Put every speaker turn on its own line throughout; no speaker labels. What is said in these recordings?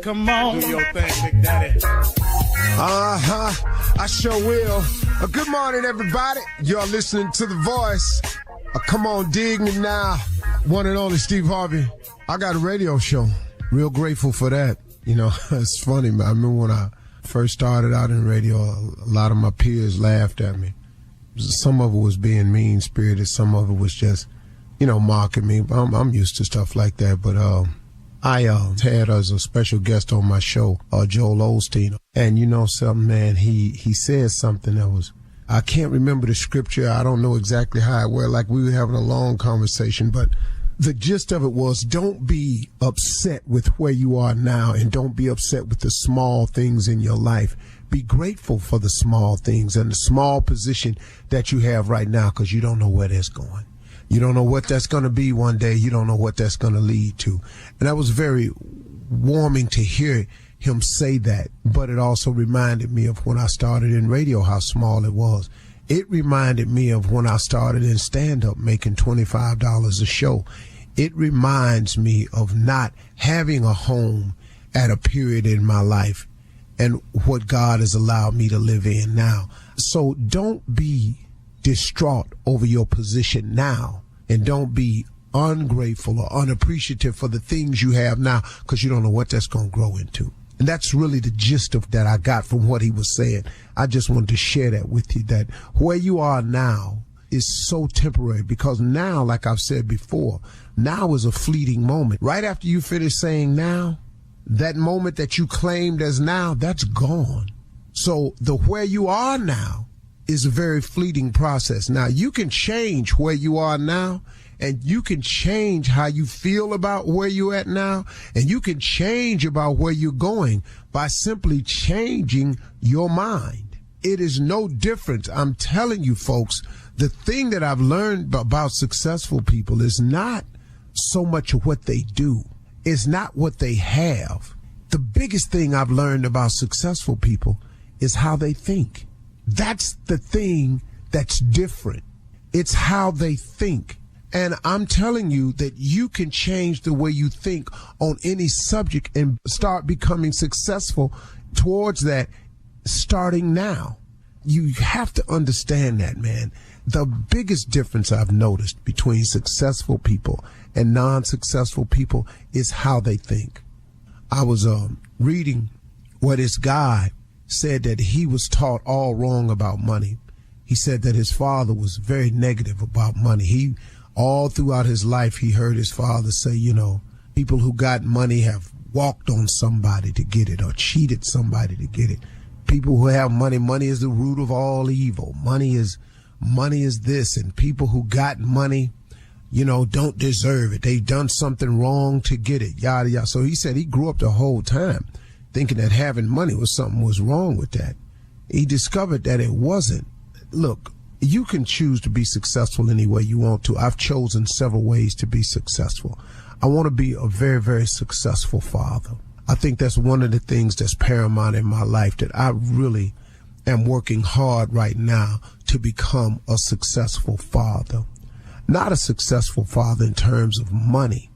Come on. Do your thing, Big Daddy.
I sure will. Good morning, everybody. You're listening to The Voice. Come on, dig me now. One and only Steve Harvey. I got a radio show. Real grateful for that. You know, it's funny. I remember when I first started out in radio, a lot of my peers laughed at me. Some of it was being mean-spirited. Some of it was just, you know, mocking me. I'm used to stuff like that. But I had as a special guest on my show, Joel Osteen. And you know something, man, he said something that was, I can't remember the scripture. I don't know exactly how it went. Like we were having a long conversation, but the gist of it was, don't be upset with where you are now, and don't be upset with the small things in your life. Be grateful for the small things and the small position that you have right now, because you don't know where that's going. You don't know what that's going to be one day. You don't know what that's going to lead to. And that was very warming to hear him say that. But it also reminded me of when I started in radio, how small it was. It reminded me of when I started in stand-up making $25 a show. It reminds me of not having a home at a period in my life and what God has allowed me to live in now. So don't be distraught over your position now, and don't be ungrateful or unappreciative for the things you have now, because you don't know what that's going to grow into. And that's really the gist of that I got from what he was saying. I just wanted to share that with you, that where you are now is so temporary, because now, like I've said before, now is a fleeting moment. Right after you finish saying now, that moment that you claimed as now, that's gone. So the where you are now is a very fleeting process. Now, you can change where you are now, and you can change how you feel about where you're at now, and you can change about where you're going by simply changing your mind. It is no different. I'm telling you, folks, the thing that I've learned about successful people is not so much of what they do. It's not what they have. The biggest thing I've learned about successful people is how they think. That's the thing that's different. It's how they think. And I'm telling you that you can change the way you think on any subject and start becoming successful towards that starting now. You have to understand that, man. The biggest difference I've noticed between successful people and non-successful people is how they think. I was reading where this guy said that he was taught all wrong about money. He said that his father was very negative about money. All throughout his life, he heard his father say, you know, people who got money have walked on somebody to get it or cheated somebody to get it. People who have money, money is the root of all evil. Money is this, and people who got money, you know, don't deserve it. They've done something wrong to get it, yada, yada. So he said he grew up the whole time thinking that having money was something was wrong with that. He discovered that it wasn't. Look, you can choose to be successful any way you want to. I've chosen several ways to be successful. I want to be a very, very successful father. I think that's one of the things that's paramount in my life, that I really am working hard right now to become a successful father. Not a successful father in terms of money,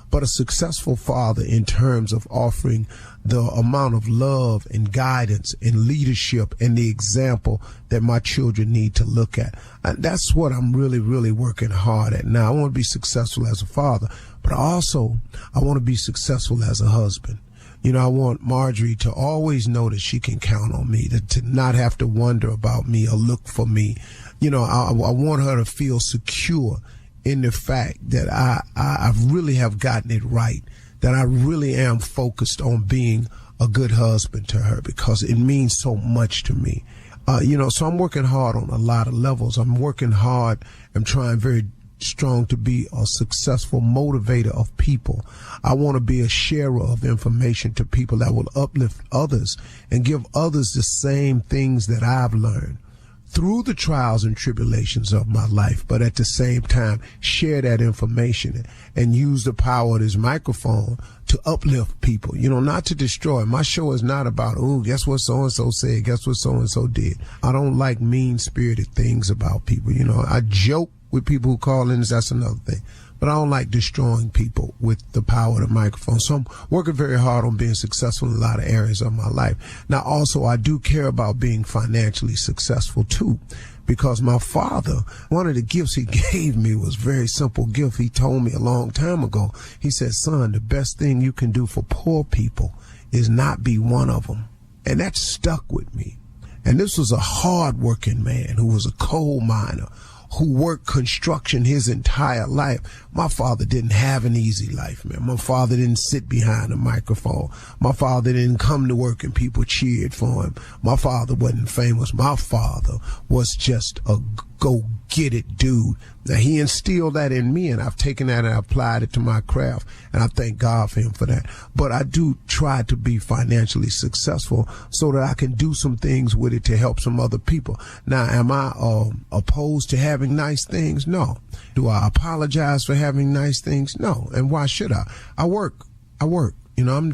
but a successful father in terms of offering the amount of love and guidance and leadership and the example that my children need to look at. And that's what I'm really, really working hard at now. I want to be successful as a father, but also I want to be successful as a husband. You know, I want Marjorie to always know that she can count on me, to not have to wonder about me or look for me. You know, I want her to feel secure in the fact that I really have gotten it right, that I really am focused on being a good husband to her, because it means so much to me. You know, so I'm working hard on a lot of levels. I'm working hard. I'm trying very strong to be a successful motivator of people. I want to be a sharer of information to people that will uplift others and give others the same things that I've learned through the trials and tribulations of my life, but at the same time share that information and use the power of this microphone to uplift people, you know, not to destroy. My show is not about, oh, guess what so-and-so said, guess what so-and-so did. I don't like mean-spirited things about people. You know, I joke with people who call in, that's another thing. but I don't like destroying people with the power of the microphone. So I'm working very hard on being successful in a lot of areas of my life. Now, also, I do care about being financially successful too, because my father, one of the gifts he gave me was a very simple gift. He told me a long time ago, he said, son, the best thing you can do for poor people is not be one of them. And that stuck with me. And this was a hard-working man who was a coal miner, who worked construction his entire life. My father didn't have an easy life, man. My father didn't sit behind a microphone. My father didn't come to work and people cheered for him. My father wasn't famous. My father was just a go-get-it dude. Now, he instilled that in me, and I've taken that and applied it to my craft, and I thank God for him for that. But I do try to be financially successful so that I can do some things with it to help some other people. Now, am I opposed to having nice things? No. Do I apologize for having nice things? No. And why should I? I work. You know, I'm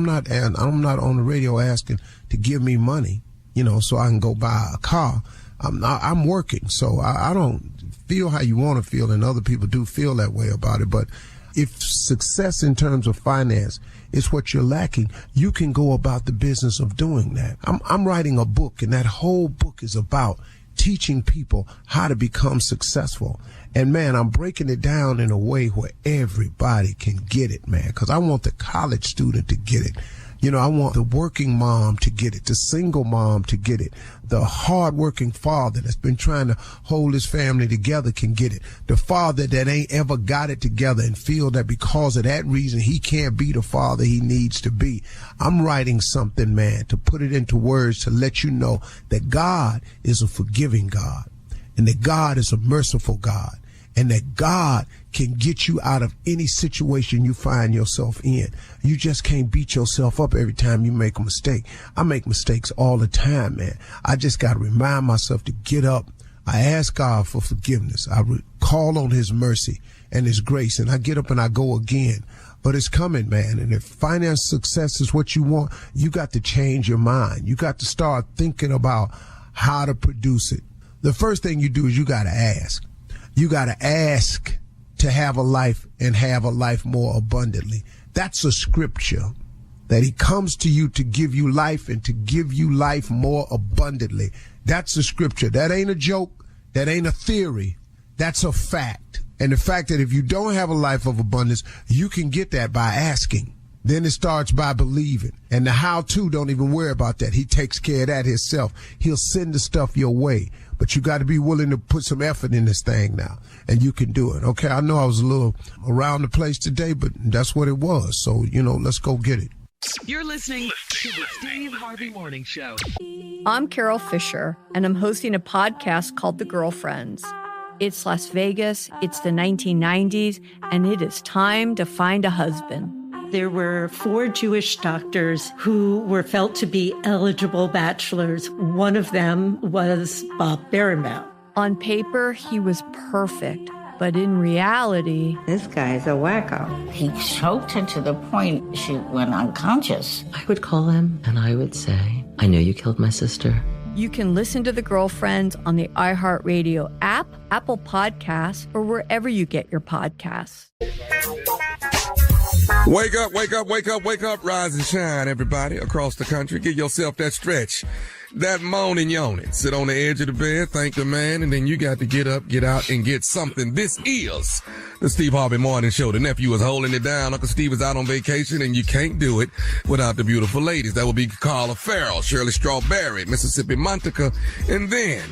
not on the radio asking to give me money, you know, so I can go buy a car. I'm working, so I don't feel how you want to feel, and other people do feel that way about it. But if success in terms of finance is what you're lacking, you can go about the business of doing that. I'm writing a book, and that whole book is about teaching people how to become successful. And, man, I'm breaking it down in a way where everybody can get it, man, because I want the college student to get it. You know, I want the working mom to get it, the single mom to get it, the hard-working father that's been trying to hold his family together can get it, the father that ain't ever got it together and feel that because of that reason he can't be the father he needs to be. I'm writing something, man, to put it into words to let you know that God is a forgiving God, and that God is a merciful God, and that God can get you out of any situation you find yourself in. You just can't beat yourself up every time you make a mistake. I make mistakes all the time, man. I just got to remind myself to get up. I ask God for forgiveness. I call on his mercy and his grace, and I get up and I go again. But it's coming, man. And if finance success is what you want, you got to change your mind. You got to start thinking about how to produce it. The first thing you do is you got to ask. You got to ask to have a life and have a life more abundantly. That's a scripture, that he comes to you to give you life and to give you life more abundantly. That's a scripture. That ain't a joke. That ain't a theory. That's a fact. And the fact that if you don't have a life of abundance, you can get that by asking. Then it starts by believing. And the how-to, don't even worry about that. He takes care of that himself. He'll send the stuff your way. But you got to be willing to put some effort in this thing now, and you can do it. Okay, I know I was a little around the place today, but that's what it was. So, you know, let's go get it.
You're listening to the Steve Harvey Morning Show.
I'm Carol Fisher, and I'm hosting a podcast called The Girlfriends. It's Las Vegas, it's the 1990s, and it is time to find a husband.
There were 4 Jewish doctors who were felt to be eligible bachelors. One of them was Bob Berenbaum.
On paper, he was perfect, but in reality,
this guy's a wacko. He choked her to the point she went unconscious.
I would call him and I would say, I know you killed my sister.
You can listen to The Girlfriends on the iHeartRadio app, Apple Podcasts, or wherever you get your podcasts.
Wake up, wake up, wake up, wake up, rise and shine, everybody across the country. Give yourself that stretch, that moaning yawning. Sit on the edge of the bed, thank the man, and then you got to get up, get out, and get something. This is the Steve Harvey Morning Show. The nephew is holding it down. Uncle Steve is out on vacation, and you can't do it without the beautiful ladies. That would be Carla Farrell, Shirley Strawberry, Mississippi Montica, and then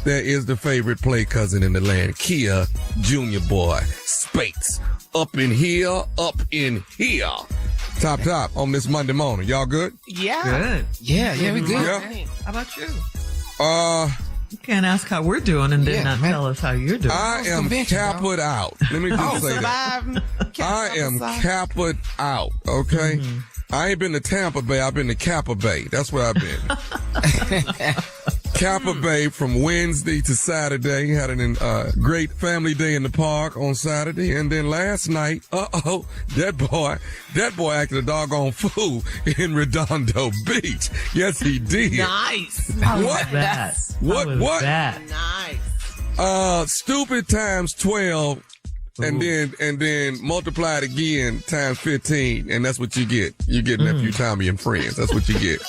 there is the favorite play cousin in the land, Kia Junior Boy Spates. Up in here, up in here. Top on this Monday morning. Y'all good?
Yeah.
Good.
Yeah, we good.
Yeah.
How about you?
You
can't ask how we're doing and then not tell us how you're doing.
I am capped out. Let me just say that. I am capped out, okay? Mm-hmm. I ain't been to Tampa Bay. I've been to Kappa Bay. That's where I've been. Kappa Bay from Wednesday to Saturday. Had a great family day in the park on Saturday. And then last night, that boy acted a doggone fool in Redondo Beach. Yes, he did.
Nice.
What?
That?
What?
That?
Nice.
Stupid times 12 and then multiply it again times 15, and that's what you get. You get Nephew Tommy and Friends. That's what you get.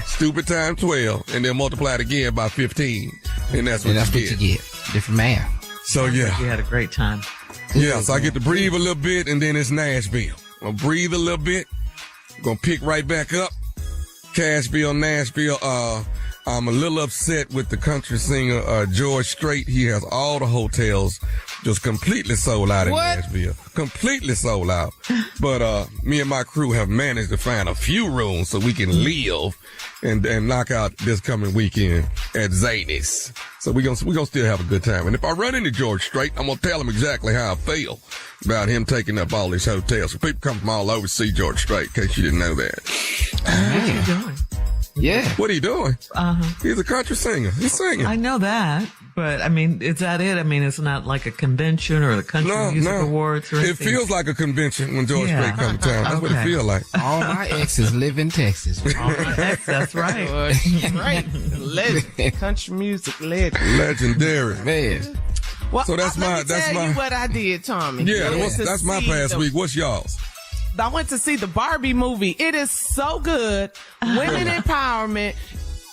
Stupid times 12, and then multiply it again by 15, and that's what you get.
Different math.
So yeah,
You had a great time.
yeah. So I get to breathe a little bit, and then it's Nashville. I'm gonna breathe a little bit. Gonna pick right back up. Cashville, Nashville. I'm a little upset with the country singer George Strait. He has all the hotels just completely sold out in Nashville. Completely sold out. But me and my crew have managed to find a few rooms so we can live and knock out this coming weekend at Zany's. So we're gonna still have a good time. And if I run into George Strait, I'm gonna tell him exactly how I feel about him taking up all these hotels. So people come from all over to see George Strait, in case you didn't know that.
What are you doing?
Yeah.
What are you doing? He's a country singer. He's singing.
I know that, but I mean, is that it? I mean, it's not like a convention or the Country Music Awards or anything.
It feels like a convention when George Strait comes to town. That's what it feels like.
All my exes live in Texas.
All my exes, that's right.
Right. Legend. Country music legend.
Legendary.
Man.
Well,
So that's
let me tell you what I did, Tommy.
Yeah, that's my past week. What's y'all's?
I went to see the Barbie movie. It is so good. Women empowerment.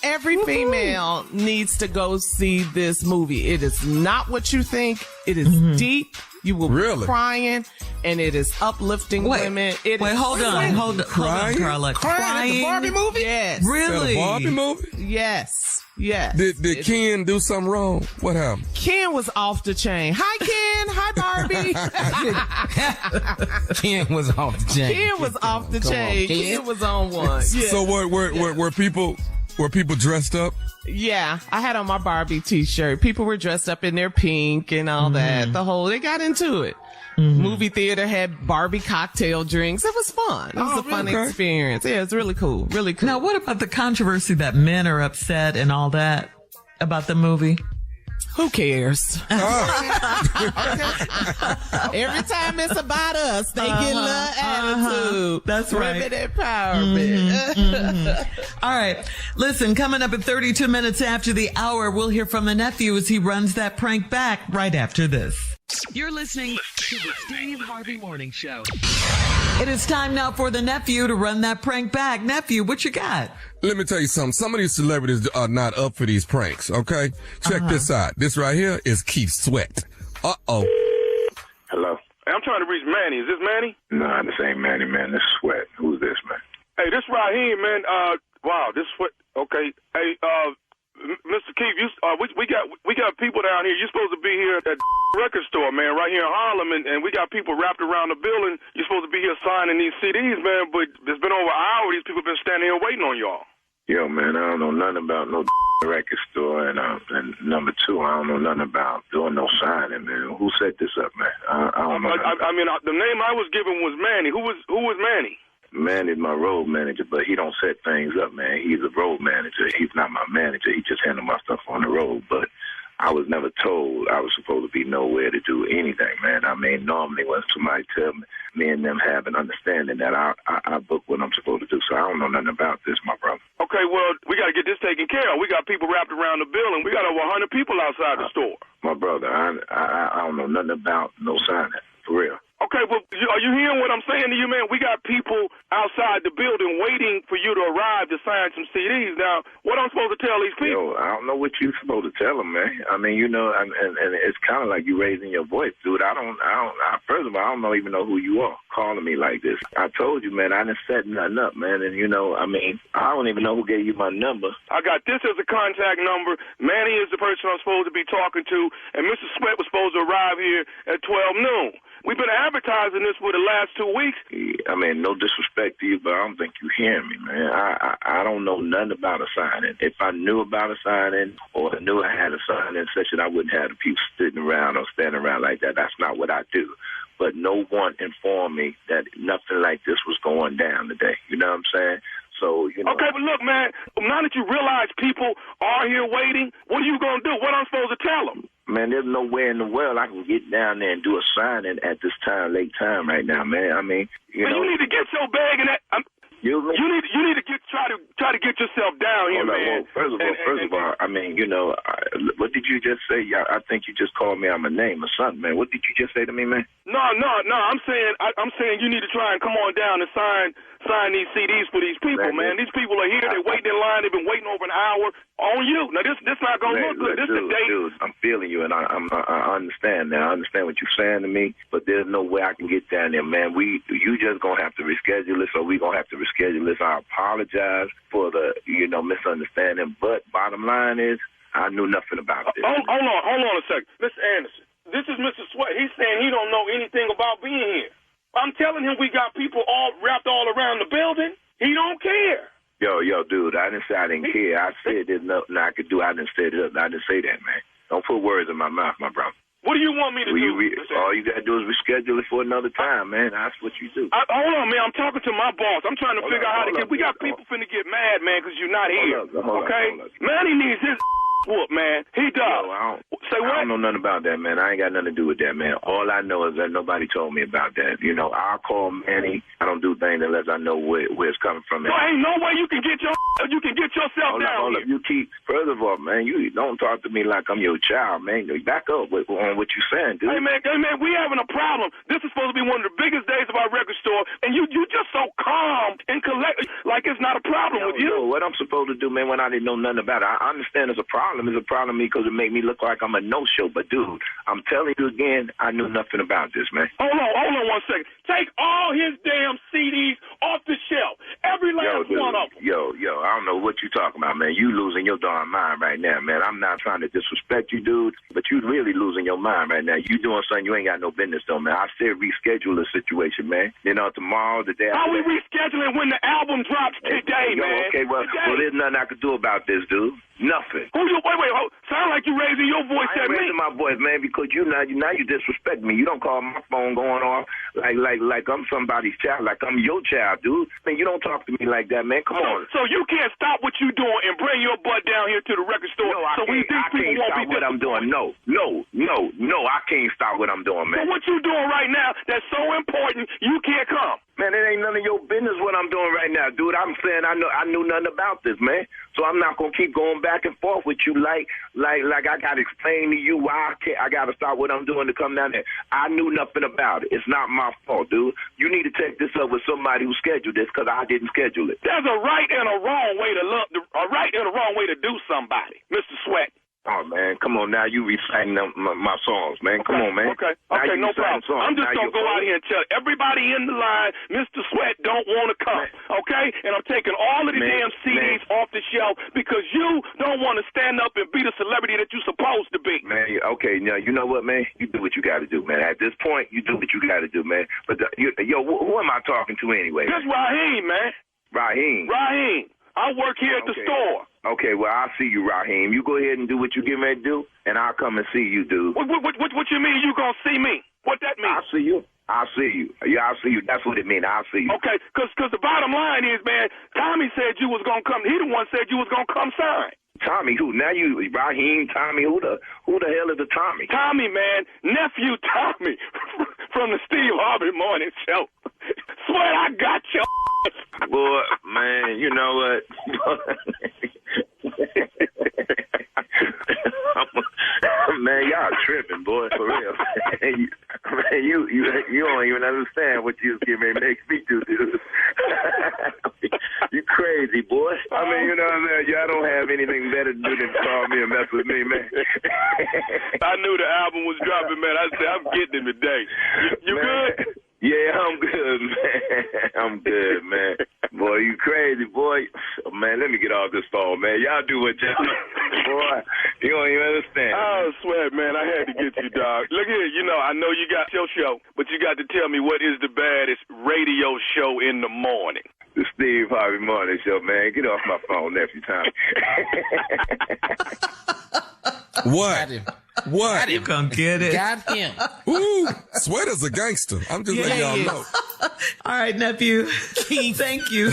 Every female needs to go see this movie. It is not what you think. It is deep. You will be crying, and it is uplifting women.
Hold on, Carla.
Crying at the Barbie movie? Yes.
Really?
The Barbie movie?
Yes. Yes.
Did Ken do something wrong? What happened?
Ken was off the chain. Hi, Ken. Hi, Barbie.
Ken was off the chain.
Ken was off the chain. Ken was on one. Yeah.
So were people dressed up?
Yeah, I had on my Barbie t-shirt. People were dressed up in their pink and all that. They got into it. Movie theater had Barbie cocktail drinks. It was fun. It was a fun experience. Yeah, it's really cool. Really cool.
Now, what about the controversy that men are upset and all that about the movie?
Who cares? Every time it's about us, they get a little attitude.
That's right.
Women empowerment.
All right. Listen, coming up at 32 minutes after the hour, we'll hear from the nephew as he runs that prank back right after this.
You're listening to the Steve Harvey Morning Show.
It is time now for the nephew to run that prank back. Nephew, what you got?
Let me tell you something. Some of these celebrities are not up for these pranks, okay? Check this out. This right here is Keith Sweat. Uh-oh.
Hello. Hey, I'm trying to reach Manny. Is this Manny?
No, this ain't Manny, man. This is Sweat. Who's this, man?
Hey, this Raheem, man. Wow, this Sweat. Okay. Hey, Mr. Keith, we got people down here. You're supposed to be here at that record store, man, right here in Harlem, and we got people wrapped around the building. You're supposed to be here signing these CDs, man, but it's been over an hour. These people have been standing here waiting on y'all.
Yo, man, I don't know nothing about no record store, and number two, I don't know nothing about doing no signing, man. Who set this up, man? I don't know.
I mean, the name I was given was Manny. Who was Manny?
Manny's my road manager, but he don't set things up, man. He's a road manager. He's not my manager. He just handles my stuff on the road. But I was never told I was supposed to be nowhere to do anything, man. I mean, normally when somebody tell me and them have an understanding that I book what I'm supposed to do. So I don't know nothing about this, my brother.
Okay, well, we got to get this taken care of. We got people wrapped around the building. We got over 100 people outside the store.
My brother, I don't know nothing about no signing, for real.
Okay, well, are you hearing what I'm saying to you, man? We got people outside the building waiting for you to arrive to sign some CDs. Now, what I'm supposed to tell these people?
Yo, I don't know what you're supposed to tell them, man. I mean, you know, and it's kind of like you raising your voice, dude. First of all, I don't even know who you are calling me like this. I told you, man, I didn't set nothing up, man. And, you know, I mean, I don't even know who gave you my number.
I got this as a contact number. Manny is the person I'm supposed to be talking to, and Mr. Sweat was supposed to arrive here at 12 noon. We've been advertising this for the last 2 weeks.
I mean, no disrespect to you, but I don't think you hearing me, man. I don't know nothing about a signing. If I knew about a signing or I knew I had a signing session, I wouldn't have the people sitting around or standing around like that. That's not what I do. But no one informed me that nothing like this was going down today. You know what I'm saying? So, you know.
Okay, but look, man, now that you realize people are here waiting, what are you going to do? What am I supposed to tell them?
Man, there's nowhere in the world I can get down there and do a signing at this time, late time right now, man. I mean, you know.
You need to get your bag in that. You need to try to get yourself down here, man.
Well, first of all, I mean, you know, What did you just say? I think you just called me out my name or something, man. What did you just say to me, man?
No. I'm saying you need to try and come on down and sign these CDs for these people, man. These people are here. They're waiting in line. They've been waiting over an hour on you. Now, this not going to look good. This is the date.
Dude, I'm feeling you, and I understand now. I understand what you're saying to me, but there's no way I can get down there, man. You just going to have to reschedule this, or we going to have to reschedule this. I apologize for the, misunderstanding, but bottom line is, I knew nothing about this.
Hold on a second. Mr. Anderson, this is Mr. Sweat. He's saying he don't know anything about being here. I'm telling him we got people all wrapped all around the building. He don't care.
Yo, dude, I didn't say I didn't care. I said there's nothing I could do. I didn't say that. I didn't say that, man. Don't put words in my mouth, my brother.
What do you want me to do?
All you got to do is reschedule it for another time, man. That's what you do.
Hold on, man. I'm talking to my boss. I'm trying to figure out how to get. We got people finna get mad, man, because you're not here. Okay? Manny needs his whoop, man. He does. Say what?
I don't know nothing about that, man. I ain't got nothing to do with that, man. All I know is that nobody told me about that. I'll call Manny. I don't do things unless I know where it's coming from.
So ain't no way you can get yourself down here.
You keep. First of all, man, you don't talk to me like I'm your child, man. Back up on what you're saying, dude.
Hey, man, we having a problem. This is supposed to be one of the biggest days of our record store, and you just so calm and collected, like it's not a problem with you.
What I'm supposed to do, man, when I didn't know nothing about it, I understand it's a problem. It's a problem to me because it make me look like I'm a no-show. But, dude, I'm telling you again, I knew nothing about this, man.
Hold on 1 second. Take all his damn CDs off the shelf. Every last one of them.
Yo, I don't know what you talking about, man. You losing your darn mind right now, man. I'm not trying to disrespect you, dude, but you really losing your mind right now. You doing something you ain't got no business doing, man. I said reschedule the situation, man. Tomorrow, the day after.
How we rescheduling when the album drops today, man?
Okay, well, there's nothing I could do about this, dude. Nothing.
Wait. Sound like you raising your voice at me.
I'm raising my voice, man, because you disrespect me. You don't call my phone going off like I'm somebody's child, like I'm your child, dude. Man, you don't talk to me like that, man. Come on.
So you can't stop what you doing and bring your butt down here to the record store.
No, I can't stop what I'm doing. No, I can't stop what I'm doing, man.
So what you doing right now that's so important, you can't come.
Man, it ain't none of your business what I'm doing right now, dude. I'm saying I knew nothing about this, man. So I'm not gonna keep going back and forth with you like I gotta explain to you why I gotta stop what I'm doing to come down there. I knew nothing about it. It's not my fault, dude. You need to take this up with somebody who scheduled this because I didn't schedule it.
There's a right and a wrong way to do somebody, Mr. Sweat.
Oh, man, come on now. You reciting my songs, man. Come on, man.
Okay, no problem. I'm just going to go out here and tell everybody in the line, Mr. Sweat don't want to come, okay? And I'm taking all of the damn CDs off the shelf because you don't want to stand up and be the celebrity that you're supposed to be.
Man, okay, now, you know what, man? You do what you got to do, man. At this point, you do what you got to do, man. But, who am I talking to anyway?
This Raheem, man.
Raheem.
I work here at the store.
Okay, well, I'll see you, Raheem. You go ahead and do what you get ready to do, and I'll come and see you, dude.
What you mean you gonna see me? What that mean?
I'll see you. Yeah, I'll see you. That's what it means. I'll see you.
Okay, because the bottom line is, man, Tommy said you was gonna come. He the one said you was gonna come sign.
Tommy who? Now you, Raheem, Tommy, who the hell is the Tommy?
Tommy, man, nephew Tommy from the Steve Harvey Morning Show. Swear I got you.
Boy, man, you know what? Man, y'all tripping, boy, for real. Man, you don't even understand what you was getting ready to make me do, dude. You crazy, boy. I mean, you know what I mean? Y'all don't have anything better to do than call me and mess with me, man.
I knew the album was dropping, man. I said, I'm getting him today. You good?
Yeah, I'm good, man. I'm good, man. Boy, you crazy, boy. Man, let me get off this phone, man. Y'all do what y'all boy, you don't even understand.
I swear, man, I had to get you, dog. Look here, I know you got your show, but you got to tell me what is the baddest radio show in the morning.
The Steve Harvey Morning Show, man. Get off my phone, nephew Tommy.
What? What?
You gonna get it.
Got him.
Ooh, Sweater's a gangster. I'm just letting y'all know.
All right, nephew. Thank you.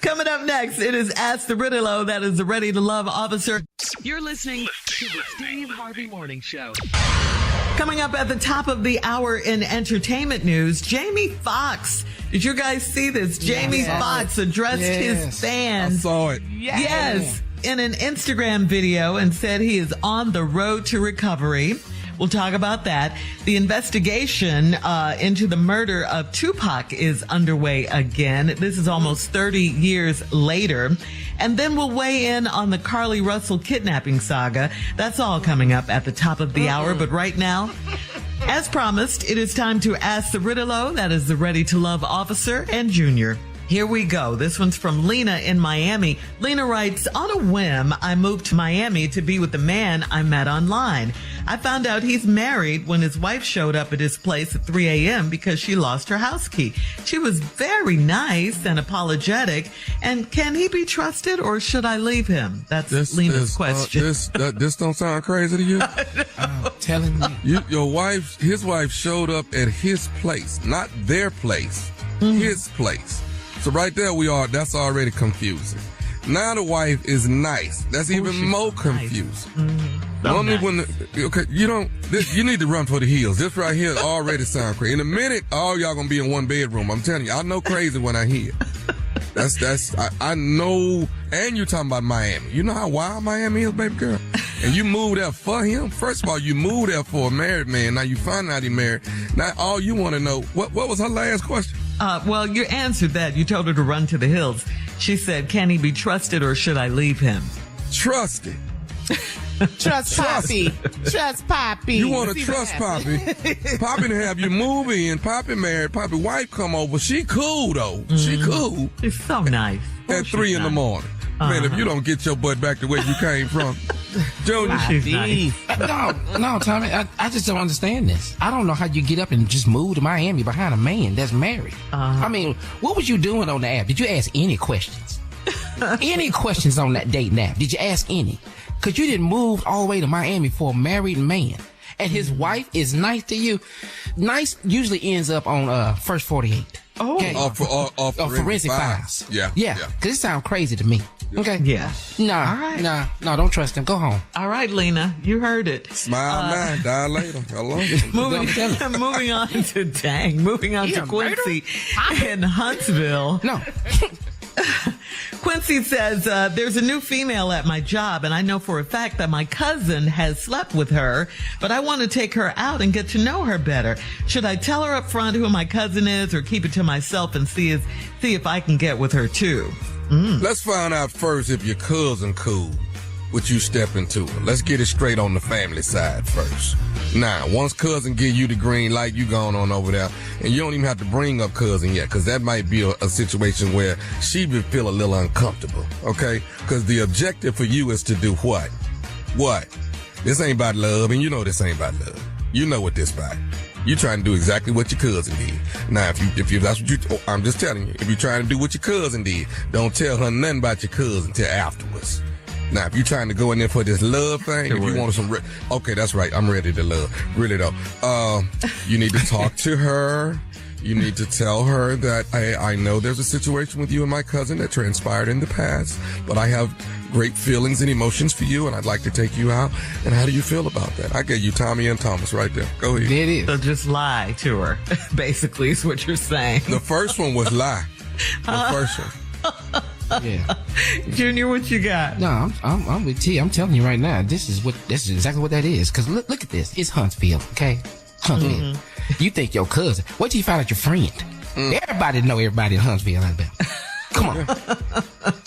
Coming up next, it is Ask the RTLO. That is the Ready to Love officer.
You're listening to the Steve Harvey Morning Show.
Coming up at the top of the hour in entertainment news, Jamie Foxx. Did you guys see this? Jamie Foxx addressed his fans.
I saw it.
Yes. in an Instagram video and said he is on the road to recovery. We'll talk about that. The investigation into the murder of Tupac is underway again. This is almost 30 years later. And then we'll weigh in on the Carly Russell kidnapping saga. That's all coming up at the top of the hour. But right now, as promised, it is time to ask the RTLO. That is the Ready to Love officer and Junior. Here we go. This one's from Lena in Miami. Lena writes, on a whim, I moved to Miami to be with the man I met online. I found out he's married when his wife showed up at his place at 3 a.m. because she lost her house key. She was very nice and apologetic. And can he be trusted or should I leave him? That's Lena's question.
This don't sound crazy to you?
I'm telling you.
His wife showed up at his place, not their place, his place. So right there that's already confusing. Now the wife is nice. That's even more confusing. You need to run for the hills. This right here already sounds crazy. In a minute, all y'all gonna be in one bedroom. I'm telling you, I know crazy when I hear. I know, and you're talking about Miami. You know how wild Miami is, baby girl? And you moved there for him? First of all, you moved there for a married man. Now you find out he married. Now all you want to know, what was her last question?
Well, you answered that. You told her to run to the hills. She said, can he be trusted or should I leave him?
Trusted.
Trust Poppy. Trust Poppy.
You want to trust Poppy. Poppy to have you move in. Poppy married. Poppy wife come over. She cool, though. She cool.
She's so nice.
At 3 in the morning. Man, if you don't get your butt back to where you came from. Junior.
No, Tommy, I just don't understand this. I don't know how you get up and just move to Miami behind a man that's married. I mean, what was you doing on the app? Did you ask any questions? Any questions on that dating app? Did you ask any? Because you didn't move all the way to Miami for a married man. And his wife is nice to you. Nice usually ends up on first 48.
Oh.
Okay. Or forensic files.
Yeah.
Because it sounds crazy to me. Okay.
Yeah.
No, don't trust him. Go home.
All right, Lena, you heard it.
Smile now, die later. Hello.
Moving on to Quincy in Huntsville.
No.
Quincy says, there's a new female at my job, and I know for a fact that my cousin has slept with her, but I want to take her out and get to know her better. Should I tell her up front who my cousin is or keep it to myself and see if I can get with her too?
Let's find out first if your cousin cool with you stepping to her. Let's get it straight on the family side first. Now, once cousin give you the green light, you going on over there, and you don't even have to bring up cousin yet, because that might be a situation where she would feel a little uncomfortable, okay? Because the objective for you is to do what? What? This ain't about love, and you know this ain't about love. You know what this about. You trying to do exactly what your cousin did. Now, if you that's what you, I'm just telling you, if you're trying to do what your cousin did, don't tell her nothing about your cousin till afterwards. Now, if you're trying to go in there for this love thing, if you want some, okay, that's right. I'm ready to love. Really though. You need to talk to her. You need to tell her that I know there's a situation with you and my cousin that transpired in the past, but I have great feelings and emotions for you, and I'd like to take you out. And how do you feel about that? I gave you Tommy and Thomas right there. Go ahead.
It is.
So just lie to her, basically, is what you're saying.
The first one was lie. The first one.
Yeah.
Junior, what you got?
No, I'm with T. I'm telling you right now, this is exactly what that is. Because look at this. It's Huntsville, okay? Huntsville. You think your cousin. Wait till you find out your friend. Everybody know everybody in Huntsville, Alabama. Come on.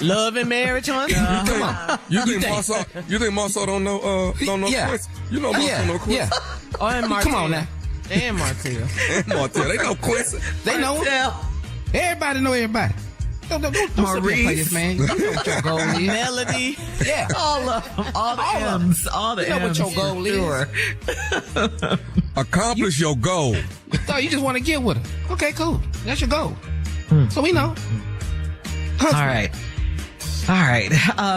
Love and marriage, Huntsville.
Come on. You think Marceau don't know Quincy? You know Marceau know Quincy.
Yeah.
Oh, and Martell.
Come on now.
And Martell.
They know Quincy.
They know him. Everybody know everybody. Don't play this, man. You know what your goal is.
Melody.
Yeah.
All the M's. All the
M's. You know what your goal is.
Accomplish your goal.
So you just want to get with her. Okay, cool. That's your goal. So we know.
All right.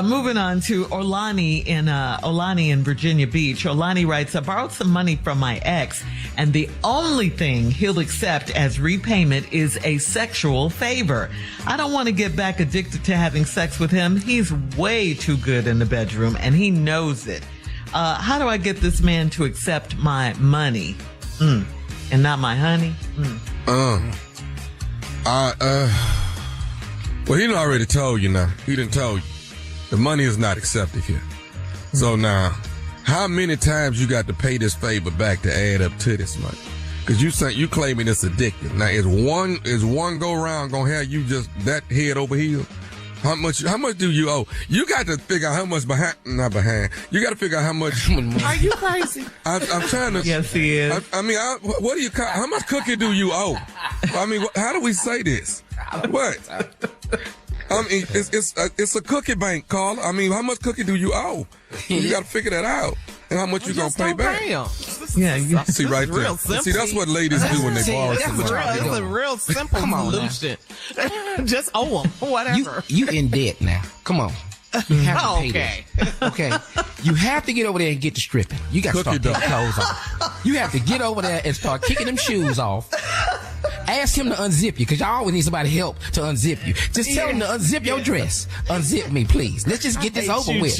Moving on to Orlani in Virginia Beach. Orlani writes, I borrowed some money from my ex, and the only thing he'll accept as repayment is a sexual favor. I don't want to get back addicted to having sex with him. He's way too good in the bedroom, and he knows it. How do I get this man to accept my money? And not my honey?
Well, he done already told you now. He done told you. The money is not accepted here. So now, how many times you got to pay this favor back to add up to this money? Because you claiming it's addictive. Now, is one go round gonna have you just that head over heels? How much do you owe? You got to figure out how much not behind. You got to figure out how much.
Are you crazy?
I'm trying to.
Yes, he is.
What do you call? How much cookie do you owe? I mean, how do we say this? What? I mean, it's a cookie bank, Carla. I mean, how much cookie do you owe? You got to figure that out. And how much you gonna pay back?
Yeah,
see right there. See, that's what ladies do when they borrow some money.
That's a real simple solution. Just owe them, whatever.
You in debt now. Come on. You have to pay that. Okay. You have to get over there and get the stripping. You got to start taking clothes off. You have to get over there and start kicking them shoes off. Ask him to unzip you, because y'all always need somebody help to unzip you. Just tell him to unzip your dress. Unzip me, please. Let's just get this over with.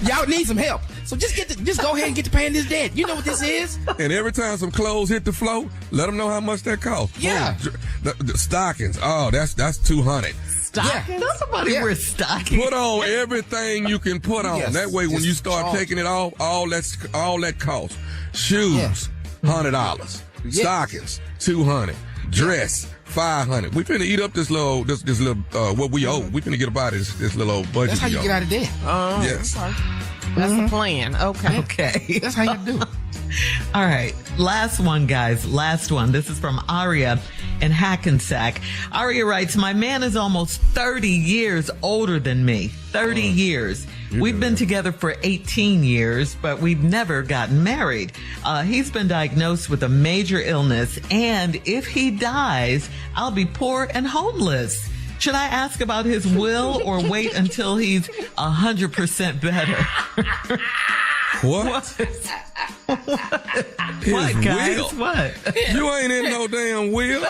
Y'all need some help. So just go ahead and get to paying this debt. You know what this is?
And every time some clothes hit the floor, let them know how much that costs.
Yeah.
The stockings. Oh, that's $200.
Stockings?
Don't somebody wear stockings.
Put on everything you can put on.
Yes.
That way, when you start taking it off, all that costs. Shoes, $100. Stockings, $200. Dress, $500. We finna eat up this little what we owe. We finna get about this little old budget.
That's how you get out of debt.
Yes.
Okay. That's the plan.
Okay.
That's how you do it.
All right. Last one, guys. Last one. This is from Aria in Hackensack. Aria writes, my man is almost 30 years older than me. 30 years. We've been together for 18 years, but we've never gotten married. He's been diagnosed with a major illness, and if he dies, I'll be poor and homeless. Should I ask about his will or wait until he's 100% better?
What?
What, guys?
Will?
What?
You ain't in no damn will.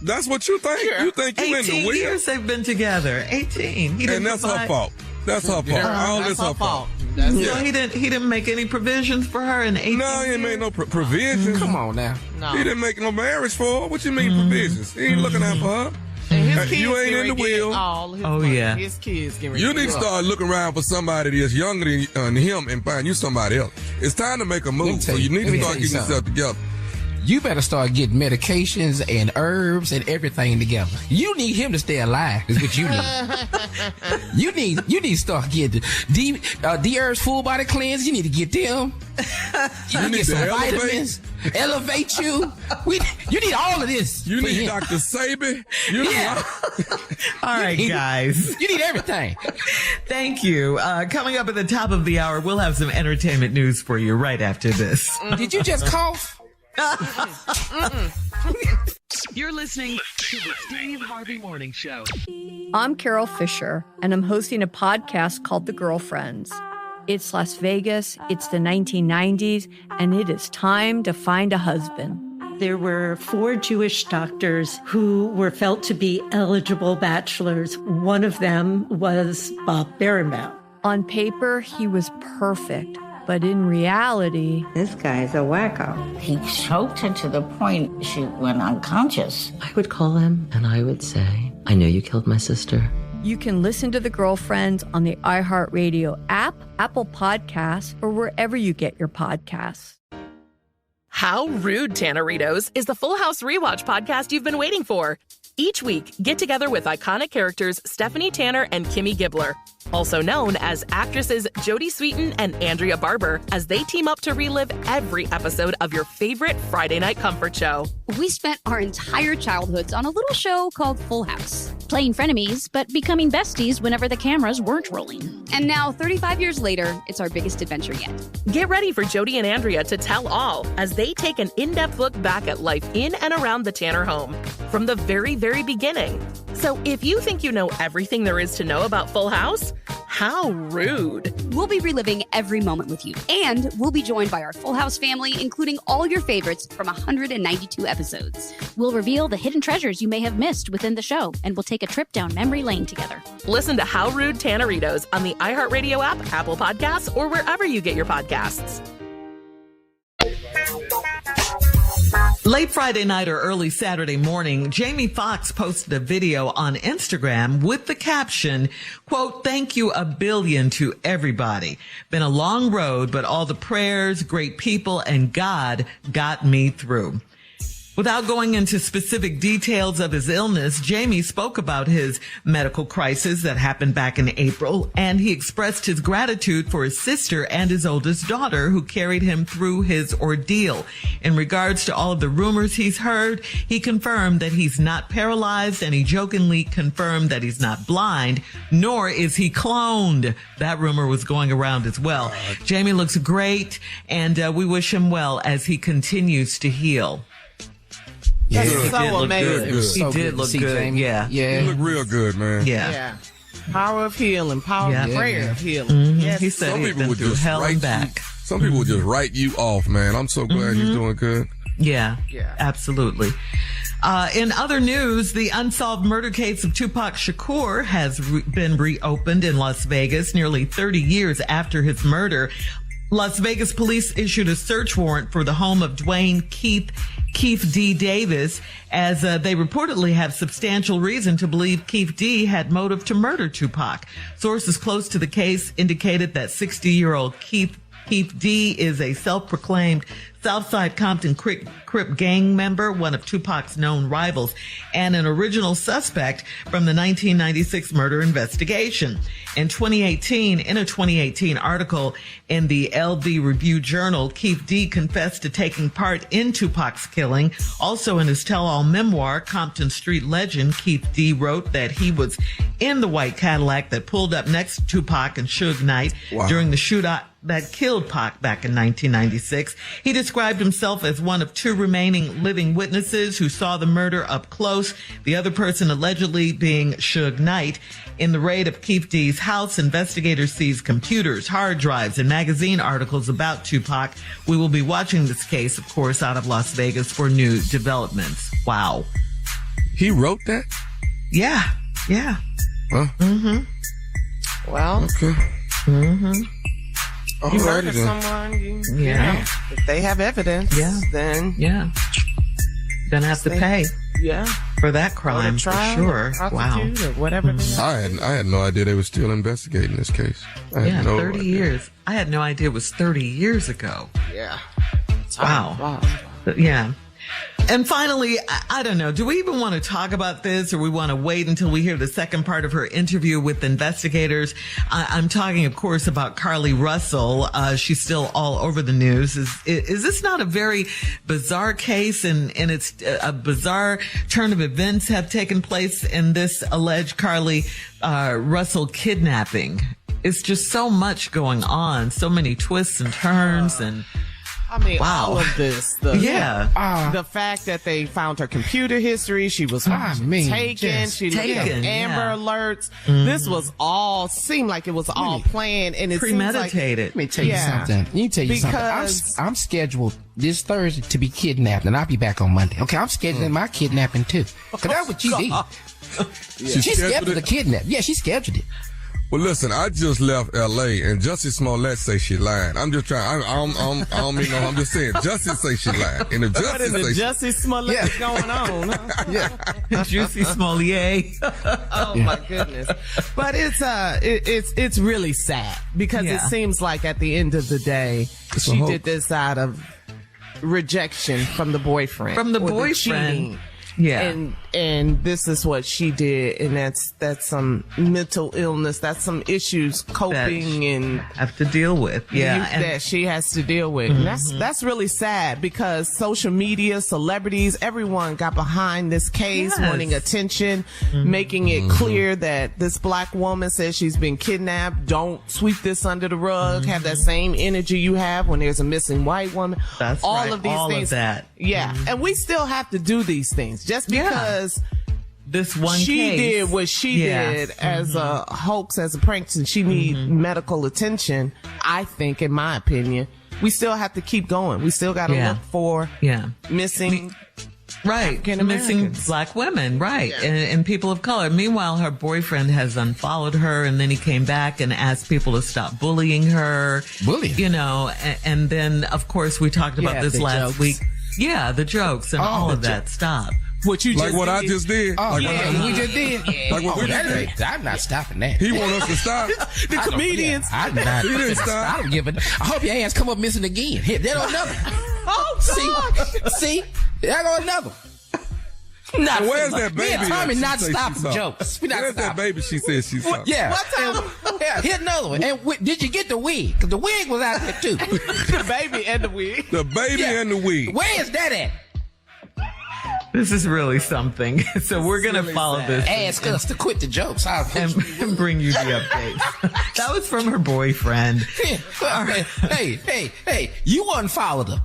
That's what you think? You think you in the
18
will?
years they've been together. 18.
And that's her fault. That's her fault. All this her fault.
So he didn't make any provisions for her in 18
No, he
years?
ain't made no provisions.
Come on now.
No.
He didn't make no marriage for her. What you mean provisions? He ain't looking out for her.
And his kids
You ain't in the will.
All his money. His kids get
You need to start looking around for somebody that's younger than him and find you somebody else. It's time to make a move. So you need to start getting yourself together.
You better start getting medications and herbs and everything together. You need him to stay alive, is what you need. You need to start getting D-Herbs full body cleanse. You need to get them. You need to get some vitamins. Elevate you. You need all of this.
You need Dr. Sabi.
All right, guys.
You need everything.
Thank you. Coming up at the top of the hour, we'll have some entertainment news for you right after this.
Did you just cough?
You're listening to the Steve Harvey Morning Show.
I'm Carol Fisher, and I'm hosting a podcast called The Girlfriends. It's Las Vegas, it's the 1990s, and it is time to find a husband.
There were 4 Jewish doctors who were felt to be eligible bachelors. One of them was Bob Berenbaum.
On paper, he was perfect. But in reality,
this guy's a wacko. He choked her to the point she went unconscious.
I would call him and I would say, I know you killed my sister.
You can listen to The Girlfriends on the iHeartRadio app, Apple Podcasts, or wherever you get your podcasts.
How Rude, Tanneritos, is the Full House Rewatch podcast you've been waiting for. Each week, get together with iconic characters Stephanie Tanner and Kimmy Gibbler, also known as actresses Jodie Sweetin and Andrea Barber, as they team up to relive every episode of your favorite Friday night comfort show.
We spent our entire childhoods on a little show called Full House, playing frenemies, but becoming besties whenever the cameras weren't rolling. And now, 35 years later, it's our biggest adventure yet.
Get ready for Jodie and Andrea to tell all as they take an in-depth look back at life in and around the Tanner home from the very beginning. So if you think you know everything there is to know about Full House, how rude.
We'll be reliving every moment with you, and we'll be joined by our Full House family, including all your favorites from 192 episodes. We'll reveal the hidden treasures you may have missed within the show, and we'll take a trip down memory lane together.
Listen to How Rude Tanneritos on the iHeartRadio app, Apple Podcasts, or wherever you get your podcasts.
Late Friday night or early Saturday morning, Jamie Foxx posted a video on Instagram with the caption, quote, "Thank you a billion to everybody. Been a long road, but all the prayers, great people, and God got me through." Without going into specific details of his illness, Jamie spoke about his medical crisis that happened back in April, and he expressed his gratitude for his sister and his oldest daughter who carried him through his ordeal. In regards to all of the rumors he's heard, he confirmed that he's not paralyzed, and he jokingly confirmed that he's not blind, nor is he cloned. That rumor was going around as well. Jamie looks great, and we wish him well as he continues to heal.
Yeah,
That's
so amazing.
He did look good. Yeah.
He looked real good, man.
Yeah.
Power of healing, power of prayer of healing.
Mm-hmm.
Yes.
He said
some
he'd
people
been
would
through
just
hell
write
and back.
some people would just write you off, man. I'm so glad he's doing good.
Yeah, absolutely. In other news, the unsolved murder case of Tupac Shakur has been reopened in Las Vegas nearly 30 years after his murder. Las Vegas police issued a search warrant for the home of Dwayne Keith D. Davis, as they reportedly have substantial reason to believe Keith D. had motive to murder Tupac. Sources close to the case indicated that 60-year-old Keith D. is a self-proclaimed Southside Compton Crip gang member, one of Tupac's known rivals, and an original suspect from the 1996 murder investigation. In a 2018 article in the LV Review Journal, Keith D. confessed to taking part in Tupac's killing. Also in his tell-all memoir, Compton Street Legend, Keith D. wrote that he was in the white Cadillac that pulled up next to Tupac and Suge Knight during the shootout that killed Pac back in 1996. He described himself as one of two remaining living witnesses who saw the murder up close, the other person allegedly being Suge Knight. In the raid of Keith D's house, investigators seized computers, hard drives, and magazine articles about Tupac. We will be watching this case, of course, out of Las Vegas for new developments. Wow.
He wrote that?
Yeah.
Huh?
Mm-hmm. Well.
Okay.
Mm-hmm.
You murder someone, you know, if they have evidence, then
gonna have to pay.
Yeah.
For that crime, for sure. Wow.
Or whatever.
I had no idea they were still investigating this case. I had no
30 years. I had no idea it was 30 years ago.
Yeah.
Wow. Yeah. And finally, I don't know, do we even want to talk about this, or we want to wait until we hear the second part of her interview with investigators? I'm talking, of course, about Carly Russell. She's still all over the news. Is this not a very bizarre case, and it's a bizarre turn of events have taken place in this alleged Carly Russell kidnapping? It's just so much going on, so many twists and turns, and
I mean, all of this. The fact that they found her computer history, she was taken, she didn't Amber Alerts. Mm-hmm. This was all, seemed like it was all planned, and it
premeditated.
Let me tell you something. I'm scheduled this Thursday to be kidnapped, and I'll be back on Monday. Okay, I'm scheduling my kidnapping too. Cause that's what you did. She scheduled the kidnap. Yeah, she scheduled it.
Well, listen, I just left L.A. and Justice Smollett say she lied. I'm just trying. I don't mean no. I'm just saying. Justice say she lied. And if Justice
what is it? Justice Smollett going on? Huh?
Juicy Smollett.
Oh my goodness! But it's really sad because it seems like at the end of the day, she did this out of rejection from the boyfriend.
From the boyfriend. Yeah.
And this is what she did, and that's some mental illness, that's some issues coping and
have to deal with.
That she has to deal with. Mm-hmm. And that's really sad because social media, celebrities, everyone got behind this case, wanting attention, making it clear that this black woman says she's been kidnapped. Don't sweep this under the rug. Have that same energy you have when there's a missing white woman.
That's
all of these things.
Of that.
Yeah. And we still have to do these things just because
this one
she
case
did what she did as a hoax, as a prank, and she need medical attention. I think, in my opinion, we still have to keep going. We still got to look for missing
missing black women, and people of color. Meanwhile, her boyfriend has unfollowed her, and then he came back and asked people to stop bullying her.
Bullying,
and then of course we talked about this last week. Yeah, the jokes and all of that. Stop.
What you
like
just
what
did.
I just did.
We just did. Yeah.
Like what we just did.
I'm not stopping that.
He want us to stop.
The comedians.
I'm not.
He didn't stop.
I don't give it. I hope your ass come up missing again. Hit that on another.
Oh, God.
See, that on another. Not
where's that baby?
Me and Tommy
that
not
she
stopping
saw?
jokes. We not
Where's that
stopping.
baby she said she saw?
Yeah.
What time?
Yeah, hit another one. And did you get the wig? Because the wig was out there too.
The baby and the wig.
The baby and the wig.
Where is that at?
This is really something. So we're going to follow this.
Ask us to quit the jokes.
And bring you the updates. That was from her boyfriend.
Hey, you unfollowed her.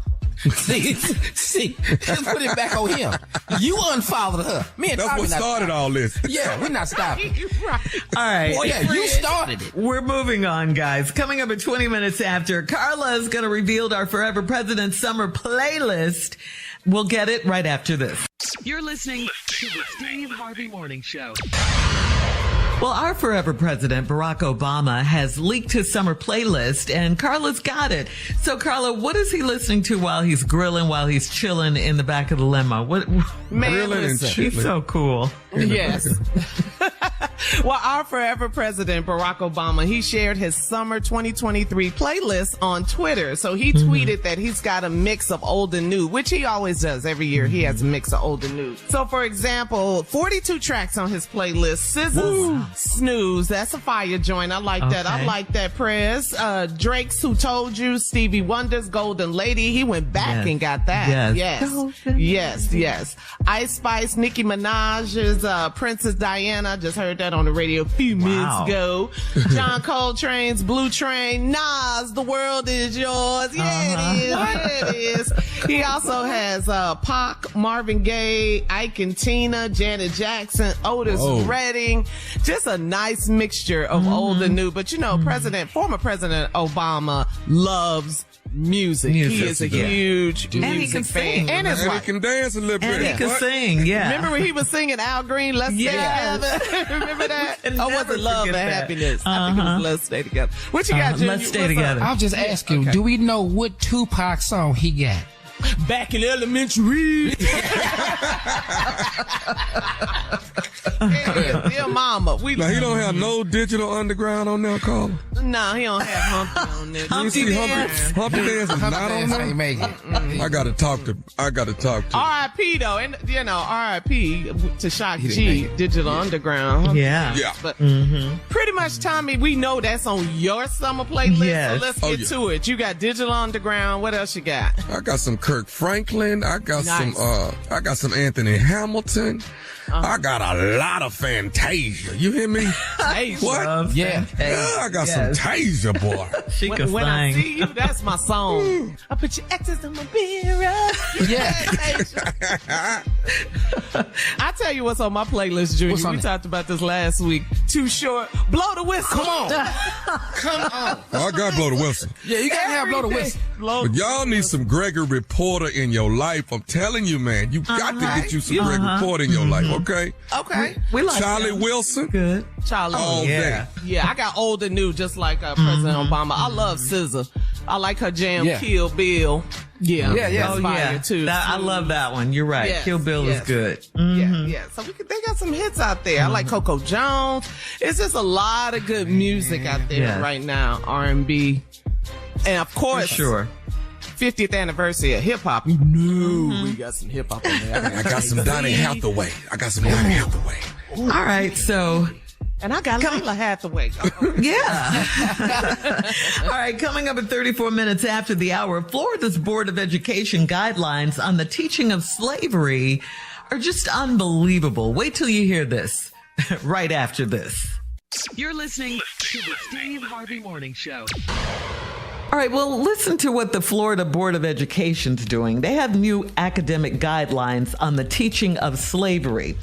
See, let's put it back on him. You unfollowed her. Me and
That's
Tommy
what
not
started all this.
Yeah, we're not stopping.
Right.
All right.
Well, yeah, you started it.
We're moving on, guys. Coming up at 20 minutes after, Carla is going to reveal our Forever President Summer playlist. We'll get it right after this.
You're listening to the Steve Harvey Morning Show.
Well, our forever president, Barack Obama, has leaked his summer playlist, and Carla's got it. So, Carla, what is he listening to while he's grilling, while he's chilling in the back of the limo?
Man,
Grilling and
listen.
chilling.
He's so cool.
Yes. Well, our forever president, Barack Obama, he shared his summer 2023 playlist on Twitter. So he tweeted that he's got a mix of old and new, which he always does. Every year he has a mix of old and new. So, for example, 42 tracks on his playlist. SZA's Snooze. That's a fire joint. I like that. I like that, Prez. Drake's Who Told You. Stevie Wonder's Golden Lady. He went back and got that. Yes. Ice Spice, Nicki Minaj's Princess Diana. I just heard that on the radio a few minutes ago. John Coltrane's Blue Train. Nas, The World Is Yours. It is. He also has Pac, Marvin Gaye, Ike and Tina, Janet Jackson, Otis Redding. Just a nice mixture of old and new. But you know, former President Obama loves music. He is a huge music fan. And his
he
wife.
can dance a little bit.
And he can sing,
Remember when he was singing Al Green, Let's Stay Together? Remember that?
And
was it Love and Happiness? I think it was Let's Stay Together. What you got, Junior?
Let's Stay Together.
I'll just ask you, do we know what Tupac song he got?
Back in elementary. Dear mama.
Now, he don't have no digital underground on there, Carla?
No, he don't have Humpty on there.
Humpty Dance.
Humpty Dance is not on there? I gotta talk to
R.I.P. though, and you know, R.I.P. to Shock G, Digital Underground.
Yeah.
But pretty much, Tommy, we know that's on your summer playlist.
Yes.
So let's get to it. You got Digital Underground. What else you got?
I got some Kirk Franklin. I got some Anthony Hamilton. I got a lot of Fantasia. You hear me? What?
Yeah.
I got some Tasia, boy.
She can
When
sing.
I see you, that's my song. I put your exes on my mirror. I tell you what's on my playlist, Junior. We talked about this last week. Too Short. Blow the whistle.
Come on.
Oh, I got to blow the whistle.
Yeah, you gotta have blow the whistle.
But y'all need some Gregory Porter in your life. I'm telling you, man. You got to get you some Gregory Porter in your life, okay?
Okay.
We like
Charlie
him.
Wilson.
Good.
Charlie.
All day.
Yeah, I got old and new, just like President Obama. I love SZA. I like her jam, Kill Bill. Yeah.
Oh, yeah.
Too.
I love that one. You're right.
Yes,
Kill Bill is good.
Yeah. So they got some hits out there. I like Coco Jones. It's just a lot of good music out there right now. R&B. And of course, 50th anniversary of hip hop. You know we got some hip hop in there.
I got some Donny Hathaway.
All right. So.
And I got Layla Hathaway.
All right, coming up at 34 minutes after the hour, Florida's Board of Education guidelines on the teaching of slavery are just unbelievable. Wait till you hear this right after this.
You're listening to the Steve Harvey Morning Show.
All right, well, listen to what the Florida Board of Education's doing. They have new academic guidelines on the teaching of slavery,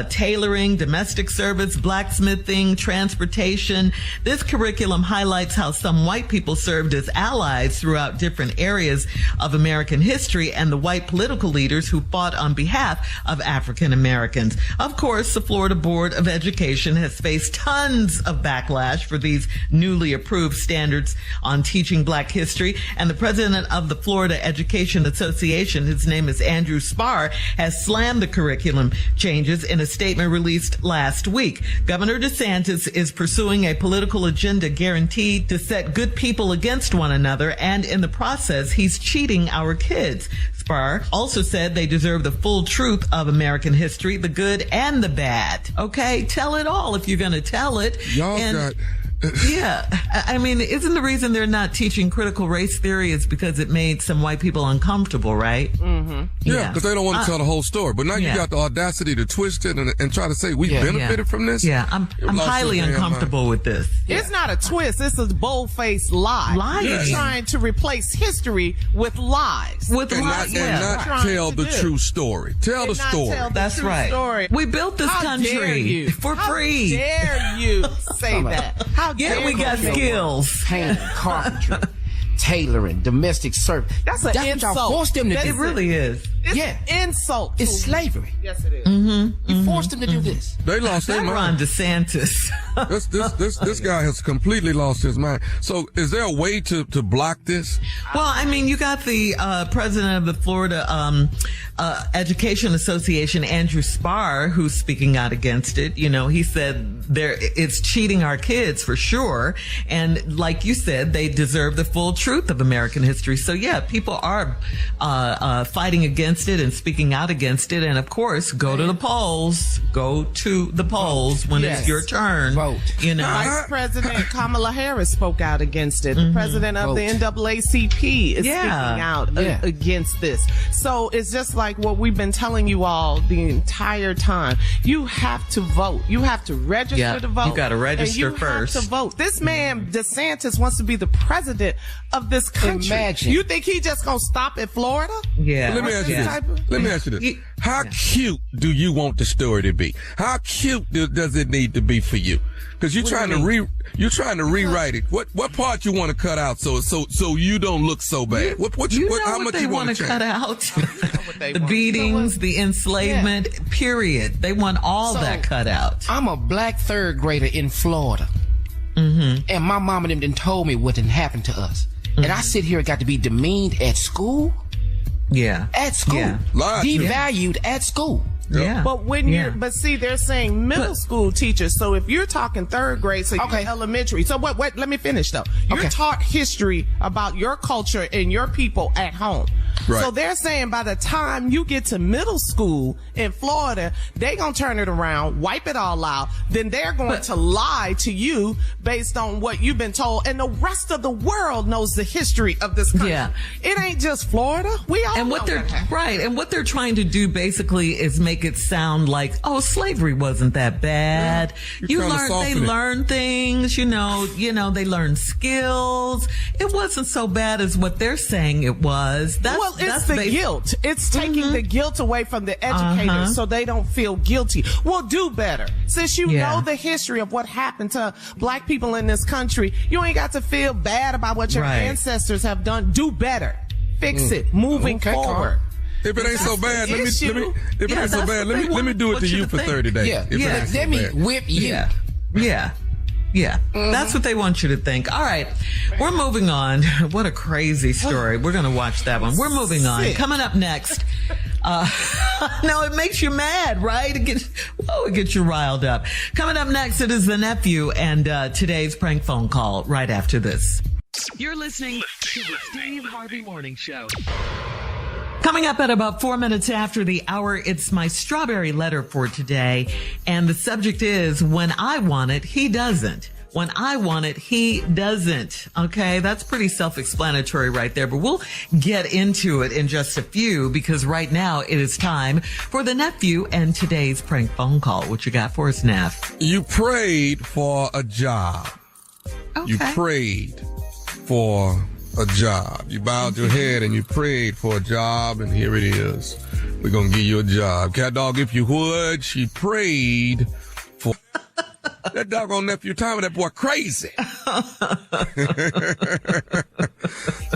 tailoring, domestic service, blacksmithing, transportation. This curriculum highlights how some white people served as allies throughout different areas of American history and the white political leaders who fought on behalf of African Americans. Of course, the Florida Board of Education has faced tons of backlash for these newly approved standards on teaching teaching Black history. And the president of the Florida Education Association, his name is Andrew Spar, has slammed the curriculum changes in a statement released last week. Governor DeSantis is pursuing a political agenda guaranteed to set good people against one another, and in the process, he's cheating our kids. Spar also said they deserve the full truth of American history, the good and the bad. Okay, tell it all if you're going to tell it. Yeah, I mean, isn't the reason they're not teaching critical race theory is because it made some white people uncomfortable, right?
Mm-hmm. Yeah, because they don't want to tell the whole story. But now you got the audacity to twist it and try to say we benefited from this.
Yeah, I'm highly uncomfortable with this.
It's not a twist. It's a bold-faced lie.
Lying.
You're trying to replace history with lies.
And not tell the true story. Tell the story.
That's right.
Story.
We built this country for free.
How dare you say that?
We got skills.
Painting, carpentry, tailoring, domestic service.
That's an insult.
Y'all forced them to do.
It really is.
It's an insult.
It's slavery.
Yes, it is.
You forced them to do this.
They lost their mind.
Ron DeSantis.
This guy has completely lost his mind. So is there a way to block this?
Well, I mean, you got the president of the Florida Education Association, Andrew Spar, who's speaking out against it. You know, he said it's cheating our kids for sure. And like you said, they deserve the full truth of American history. So yeah, people are fighting against it and speaking out against it. And of course, go to the polls. Go to the polls when it's your turn.
Vote.
You know,
Vice President Kamala Harris spoke out against it. The president of the NAACP is speaking out against this. So it's just like what we've been telling you all the entire time. You have to vote. You have to register to vote.
You got to register first.
You have to vote. This man, DeSantis, wants to be the president of this country.
Imagine.
You think he just gonna stop at Florida?
Yeah.
Let me ask you this. Let me ask you this. How cute do you want the story to be? How cute does it need to be for you? Because you're trying to rewrite it. What part you want to cut out so you don't look so bad? How much you want to
cut out? The beatings, the enslavement, period. They want all that cut out.
I'm a black third grader in Florida. And my mama done told me what done happened to us. And I sit here and got to be demeaned at school.
Yeah.
At school.
Yeah.
Devalued at school.
Yeah.
But but see, they're saying middle school teachers. So if you're talking third grade, so you're elementary. So wait, let me finish though. You're taught history about your culture and your people at home. Right. So they're saying by the time you get to middle school in Florida, they gonna turn it around, wipe it all out. Then they're going to lie to you based on what you've been told. And the rest of the world knows the history of this country. Yeah. It ain't just Florida. We all know that.
Right. And what they're trying to do basically is make it sound like, oh, slavery wasn't that bad. They learned things, you know, they learned skills. It wasn't so bad as what they're saying it was.
It's the guilt. It's taking the guilt away from the educators so they don't feel guilty. Well, do better. Since you know the history of what happened to black people in this country, you ain't got to feel bad about what your ancestors have done. Do better. Fix it. Moving forward.
If it ain't so bad, let me do it to you for 30 days.
Let me whip you.
Yeah. That's what they want you to think. All right. We're moving on. What a crazy story. We're going to watch that one. We're moving on. Coming up next. No, it makes you mad, right? It gets you riled up. Coming up next, it is the nephew and today's prank phone call right after this.
You're listening to the Steve Harvey Morning Show.
Coming up at about 4 minutes after the hour, it's my strawberry letter for today. And the subject is, when I want it, he doesn't. When I want it, he doesn't. Okay, that's pretty self-explanatory right there. But we'll get into it in just a few, because right now it is time for the nephew and today's prank phone call. What you got for us, Neff?
You prayed for a job. Okay. You prayed for a job. You bowed your head and you prayed for a job, and here it is. We're going to give you a job. Cat dog, if you would, she prayed for... That doggone nephew, Tommy, that boy crazy.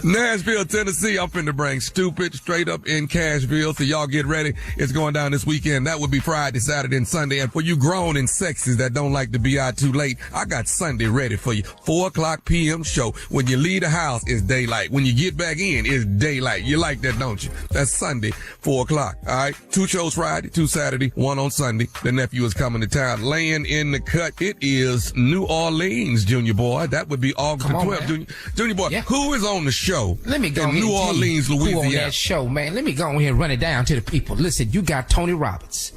Nashville, Tennessee, I'm finna bring stupid straight up in Cashville. So y'all get ready. It's going down this weekend. That would be Friday, Saturday, and Sunday. And for you grown and sexies that don't like to be out too late, I got Sunday ready for you. 4:00 p.m. show. When you leave the house, it's daylight. When you get back in, it's daylight. You like that, don't you? That's Sunday, 4:00. All right. 2 shows Friday, 2 Saturday, 1 on Sunday. The nephew is coming to town. Laying in the cut. It is New Orleans, Junior boy. That would be August 12th. Junior boy, yeah. Who is on the show?
Let me go
in New Orleans, Louisiana.
Who on that show, man? Let me go ahead and run it down to the people. Listen, you got Tony Roberts,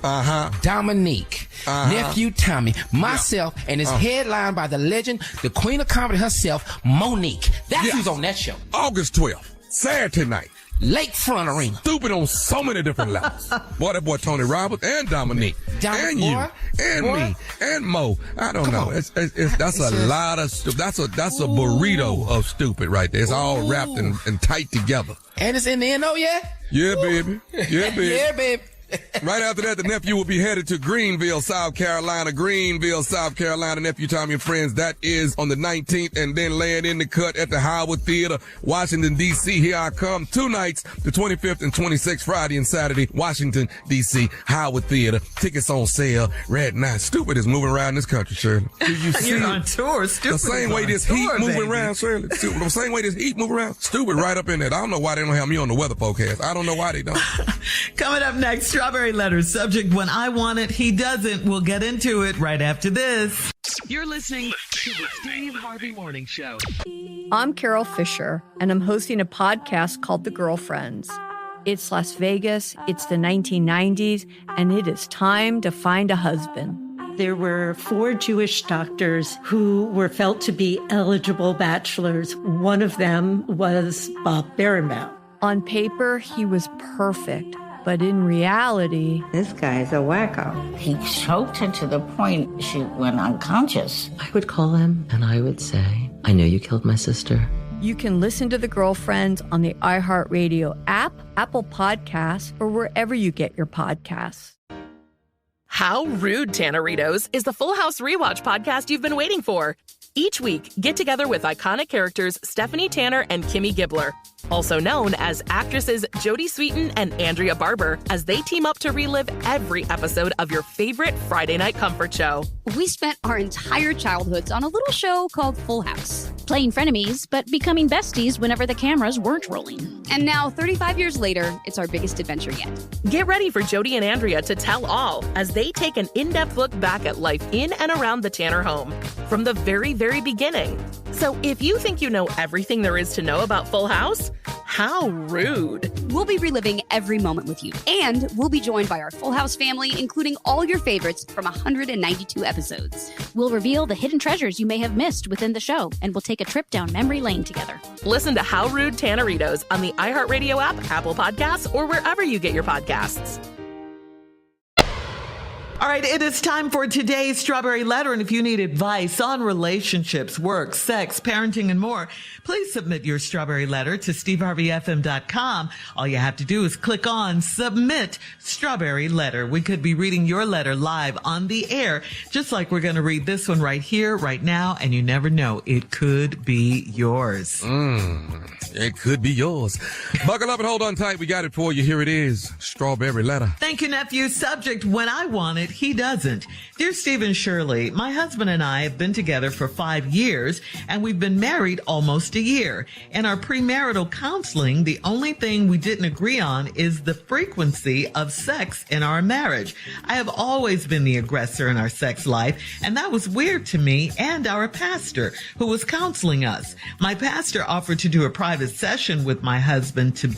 Dominique, nephew Tommy, myself, and it's headlined by the legend, the queen of comedy herself, Monique. That's who's on that show.
August 12th, Saturday night.
Lakefront Arena.
Stupid on so many different levels. Boy, that boy Tony Roberts and Dominique and you and me and Mo. I don't know. That's a lot of that's a burrito of stupid right there. It's all wrapped and tight together.
And it's in the NO, yeah?
Yeah, baby. Yeah, baby.
Yeah, baby.
Right after that, the nephew will be headed to Greenville, South Carolina. Nephew Tommy and friends. That is on the 19th, and then laying in the cut at the Howard Theater, Washington, D.C. Here I come. 2 nights, the 25th and 26th, Friday and Saturday, Washington, D.C., Howard Theater. Tickets on sale right now. Stupid is moving around this country, Shirley. Do you see
You're on tour. Stupid.
The same way this heat moving around, Shirley. The same way this heat moving around. Stupid right up in there. I don't know why they don't have me on the weather forecast. I don't know why they don't.
Coming up next, Strawberry Letter. Subject, when I want it, he doesn't. We'll get into it right after this.
You're listening to the Steve Harvey Morning Show.
I'm Carol Fisher, and I'm hosting a podcast called The Girlfriends. It's Las Vegas, it's the 1990s, and it is time to find a husband.
There were 4 Jewish doctors who were felt to be eligible bachelors. One of them was Bob Berenbaum.
On paper, he was perfect. But in reality,
this guy's a wacko. He choked her to the point she went unconscious.
I would call him and I would say, I know you killed my sister.
You can listen to The Girlfriends on the iHeartRadio app, Apple Podcasts, or wherever you get your podcasts.
How Rude, Tanneritos is the Full House Rewatch podcast you've been waiting for. Each week, get together with iconic characters Stephanie Tanner and Kimmy Gibbler, also known as actresses Jodie Sweetin and Andrea Barber, as they team up to relive every episode of your favorite Friday night comfort show.
We spent our entire childhoods on a little show called Full House, playing frenemies, but becoming besties whenever the cameras weren't rolling. And now, 35 years later, it's our biggest adventure yet.
Get ready for Jodie and Andrea to tell all as they take an in-depth look back at life in and around the Tanner home from the very beginning. So if you think you know everything there is to know about Full House, how rude.
We'll be reliving every moment with you, and we'll be joined by our Full House family, including all your favorites from 192 episodes. We'll reveal the hidden treasures you may have missed within the show, and we'll take a trip down memory lane together.
Listen to How Rude Tanneritos on the iHeartRadio app, Apple Podcasts, or wherever you get your podcasts.
All right, it is time for today's Strawberry Letter. And if you need advice on relationships, work, sex, parenting, and more, please submit your Strawberry Letter to steveharveyfm.com. All you have to do is click on Submit Strawberry Letter. We could be reading your letter live on the air, just like we're going to read this one right here, right now. And you never know, it could be yours.
It could be yours. Buckle up and hold on tight. We got it for you. Here it is. Strawberry Letter.
Thank you, nephew. Subject, when I want it, he doesn't. Dear Steve and Shirley, my husband and I have been together for 5 years, and we've been married almost a year. In our premarital counseling, the only thing we didn't agree on is the frequency of sex in our marriage. I have always been the aggressor in our sex life, and that was weird to me and our pastor, who was counseling us. My pastor offered to do a private session with my husband to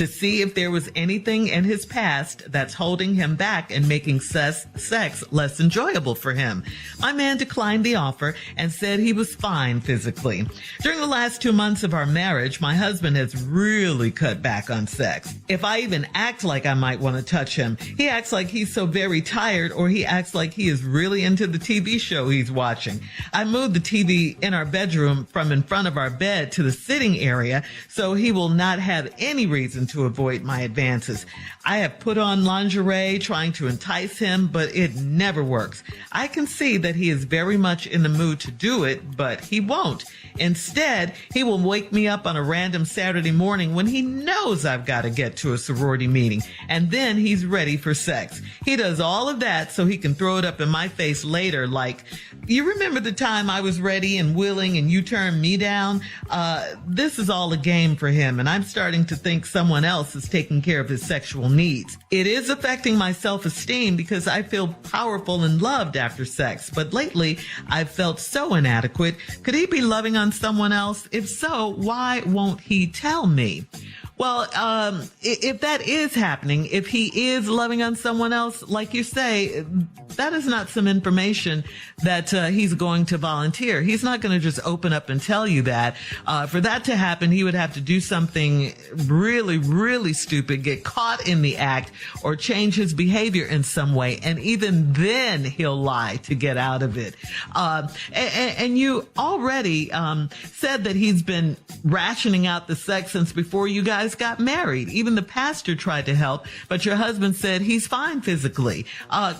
see if there was anything in his past that's holding him back and making sex less enjoyable for him. My man declined the offer and said he was fine physically. During the last 2 months of our marriage, my husband has really cut back on sex. If I even act like I might want to touch him, he acts like he's so very tired, or he acts like he is really into the TV show he's watching. I moved the TV in our bedroom from in front of our bed to the sitting area so he will not have any reason to avoid my advances. I have put on lingerie trying to entice him, him, but it never works. I can see that he is very much in the mood to do it, but he won't. Instead, he will wake me up on a random Saturday morning when he knows I've got to get to a sorority meeting, and then he's ready for sex. He does all of that so he can throw it up in my face later like, you remember the time I was ready and willing and you turned me down? This is all a game for him, and I'm starting to think someone else is taking care of his sexual needs. It is affecting my self-esteem because I feel powerful and loved after sex, but lately I've felt so inadequate. Could he be loving on someone else? If so, why won't he tell me? Well, if that is happening, if he is loving on someone else, like you say, that is not some information that he's going to volunteer. He's not going to just open up and tell you that. For that to happen, he would have to do something really, really stupid, get caught in the act, or change his behavior in some way. And even then, he'll lie to get out of it. And you already said that he's been rationing out the sex since before you guys got married. Even the pastor tried to help, but your husband said he's fine physically.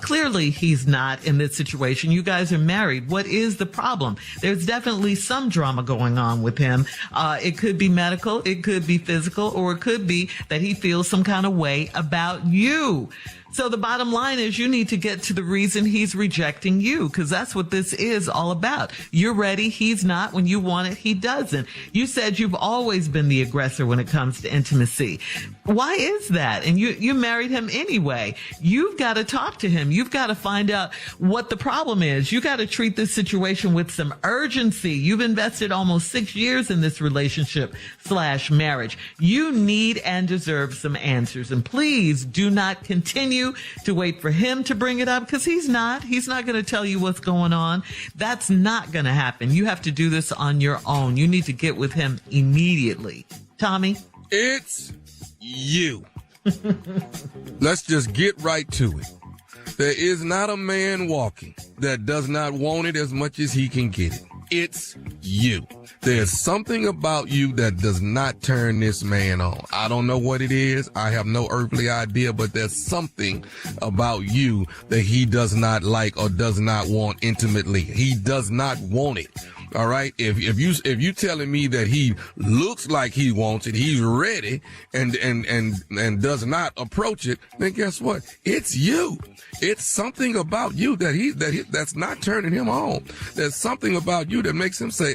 Clearly, he's not in this situation. You guys are married. What is the problem? There's definitely some drama going on with him. It could be medical, it could be physical, or it could be that he feels some kind of way about you. So the bottom line is you need to get to the reason he's rejecting you, because that's what this is all about. You're ready. He's not. When you want it, he doesn't. You said you've always been the aggressor when it comes to intimacy. Why is that? And you married him anyway. You've got to talk to him. You've got to find out what the problem is. You got to treat this situation with some urgency. You've invested almost 6 years in this relationship/marriage. You need and deserve some answers. And please do not continue to wait for him to bring it up, because he's not going to tell you what's going on. That's not going to happen. You have to do this on your own. You need to get with him immediately. Tommy?
It's you. Let's just get right to it. There is not a man walking that does not want it as much as he can get it. It's you. There's something about you that does not turn this man on. I don't know what it is. I have no earthly idea, but there's something about you that he does not like or does not want intimately. He does not want it. All right. If you telling me that he looks like he wants it, he's ready and does not approach it, then guess what? It's you. It's something about you that's not turning him on. There's something about you that makes him say,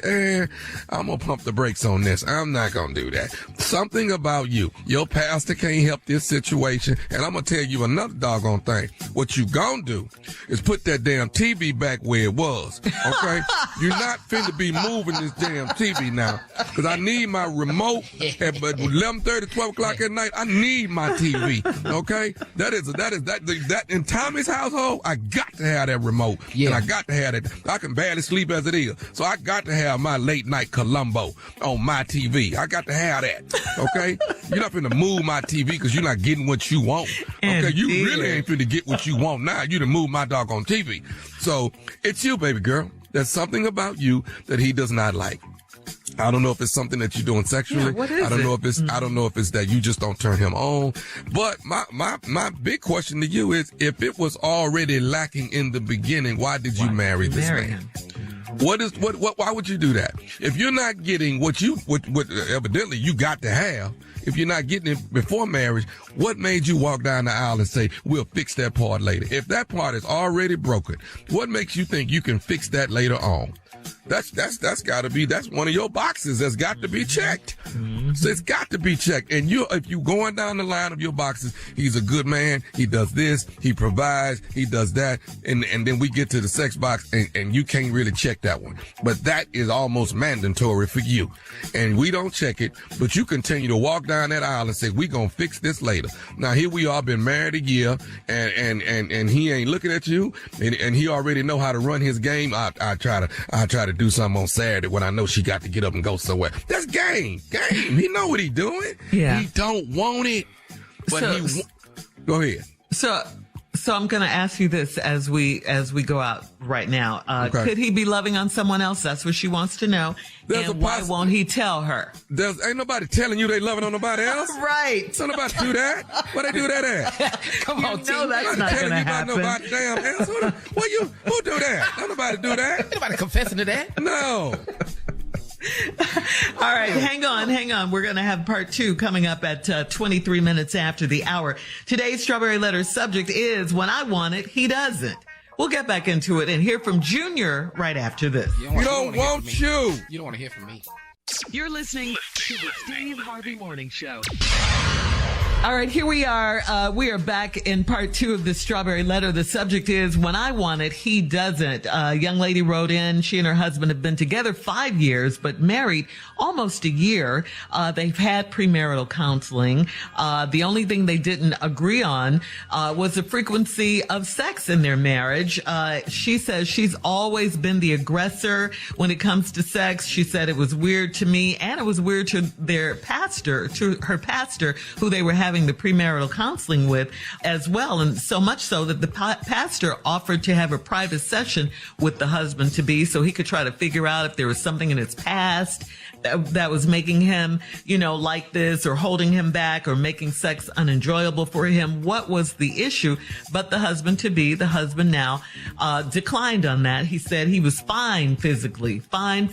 I'm going to pump the brakes on this. I'm not going to do that. Something about you. Your pastor can't help this situation. And I'm going to tell you another doggone thing. What you going to do is put that damn TV back where it was. Okay? You're not finna be moving this damn TV now. Because I need my remote at 11:30, 12 o'clock at night. I need my TV. Okay? That in Tommy's household, I got to have that remote. Yeah. And I got to have it. I can barely sleep as it is. So I got to have my late night Columbo on my TV. I got to have that. Okay? You're not finna move my TV because you're not getting what you want. Okay? You really ain't finna get what you want now. You done move my doggone TV. So it's you, baby girl. There's something about you that he does not like. I don't know if it's something that you're doing sexually. Yeah, what is I don't know if it's that you just don't turn him on. But my big question to you is, if it was already lacking in the beginning, why did you marry this man? Why would you do that? If you're not getting what evidently you got to have, if you're not getting it before marriage, what made you walk down the aisle and say, we'll fix that part later? If that part is already broken, what makes you think you can fix that later on? That's one of your boxes that's got to be checked. Mm-hmm. So it's got to be checked. And if you going down the line of your boxes, he's a good man. He does this. He provides. He does that. And then we get to the sex box and you can't really check that one. But that is almost mandatory for you. And we don't check it, but you continue to walk down that aisle and say, we gonna fix this later. Now here we are, been married a year and he ain't looking at you and he already know how to run his game. I try to do something on Saturday when I know she got to get up and go somewhere. That's game. He know what he doing. Yeah. He don't want it, but go ahead.
So So I'm going to ask you this as we go out right now.
Okay.
Could he be loving on someone else? That's what she wants to know. And why won't he tell her?
Ain't nobody telling you they loving on nobody else.
Right.
Don't nobody do that. Where they do that at?
Come on,
no, that's not going to happen.
Nobody damn else. Who do that? Don't nobody do that.
Ain't nobody confessing to that.
No.
All right, hang on. We're going to have part 2 coming up at 23 minutes after the hour. Today's Strawberry Letter's subject is when I want it, he doesn't. We'll get back into it and hear from Junior right after this.
You don't want you.
You don't want to hear from me.
You're listening to the Steve Harvey Morning Show.
All right, here we are. We are back in part 2 of the Strawberry Letter. The subject is when I want it, he doesn't. A young lady wrote in. She and her husband have been together 5 years, but married almost a year. They've had premarital counseling. The only thing they didn't agree on was the frequency of sex in their marriage. She says she's always been the aggressor when it comes to sex. She said it was weird to me, and it was weird to her pastor, who they were having the premarital counseling with as well. And so much so that the pastor offered to have a private session with the husband to be so he could try to figure out if there was something in his past that was making him, like this or holding him back or making sex unenjoyable for him. What was the issue? But the husband now, declined on that. He said he was fine physically. Fine.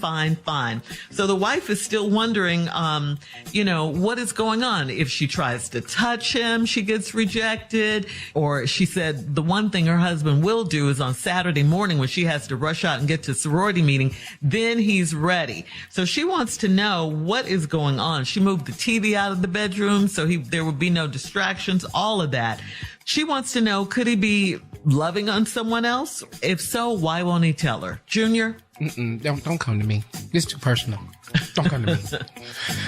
So the wife is still wondering, what is going on? If she tries to touch him, she gets rejected. Or she said the one thing her husband will do is on Saturday morning when she has to rush out and get to sorority meeting, then he's ready. So she wants to know what is going on. She moved the TV out of the bedroom so there would be no distractions, all of that. She wants to know, could he be loving on someone else? If so, why won't he tell her? Junior?
Don't come to me. It's too personal. Don't come to me.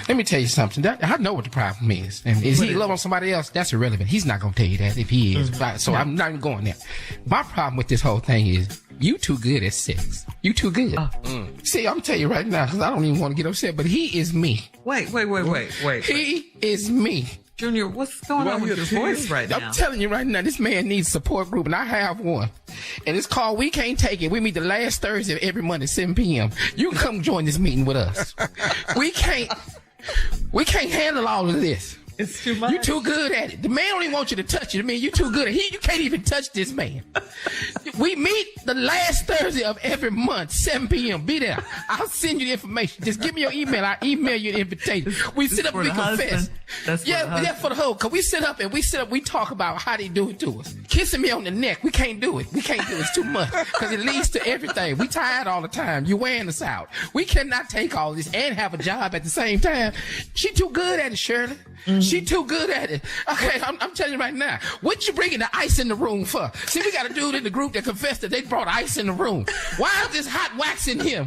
Let me tell you something. I know what the problem is. And is he loving somebody else? That's irrelevant. He's not going to tell you that if he is. Mm-hmm. So I'm not even going there. My problem with this whole thing is you too good at sex. You too good. See, I'm telling you right now, because I don't even want to get upset, but he is me.
Wait.
He is me.
Junior, what's going on with your voice right now?
I'm telling you right now, this man needs a support group, and I have one. And it's called We Can't Take It. We meet the last Thursday of every month at 7 p.m. You can come join this meeting with us. We can't handle all of this.
It's too much.
You too good at it. The man don't even want you to touch it. I mean, you too good at it. You can't even touch this man. We meet the last Thursday of every month, 7 p.m. Be there. I'll send you the information. Just give me your email. I'll email you the invitation. We sit up and we confess. That's for the whole. Cause we sit up, we talk about how they do it to us. Kissing me on the neck. We can't do it. It's too much. Cause it leads to everything. We tired all the time. You wearing us out. We cannot take all this and have a job at the same time. She too good at it, Shirley. Mm-hmm. She too good at it. Okay, I'm telling you right now. What you bringing the ice in the room for? See, we got a dude in the group that confessed that they brought ice in the room. Why is this hot wax in here?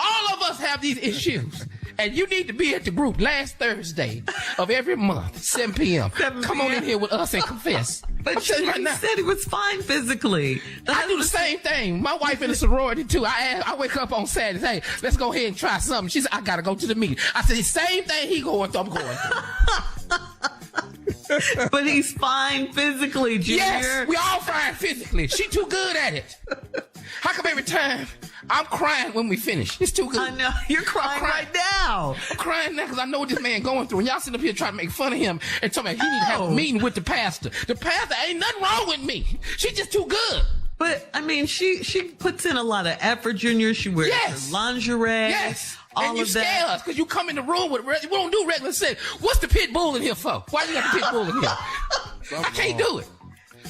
All of us have these issues. And you need to be at the group last Thursday of every month, 7 p.m. Come on in here with us and confess.
But she said he was fine physically.
I do the same thing. My wife in the sorority too. I wake up on Saturday, hey, let's go ahead and try something. She said, I gotta go to the meeting. I said, the same thing he going through, I'm going through.
But he's fine physically, Junior.
Yes, we all fine physically. She too good at it. How come every time I'm crying when we finish? It's too good.
I know. You're crying right now.
I'm crying now because I know what this man going through. And y'all sitting up here trying to make fun of him and tell me he need to have a meeting with the pastor. The pastor ain't nothing wrong with me. She just too good.
But, I mean, she puts in a lot of effort, Junior. She wears her lingerie.
Yes.
All
and you
of
scare
that.
us because you come in the room with we don't do regular sex. What's the pit bull in here for? Why you got the pit bull in here? I can't do it.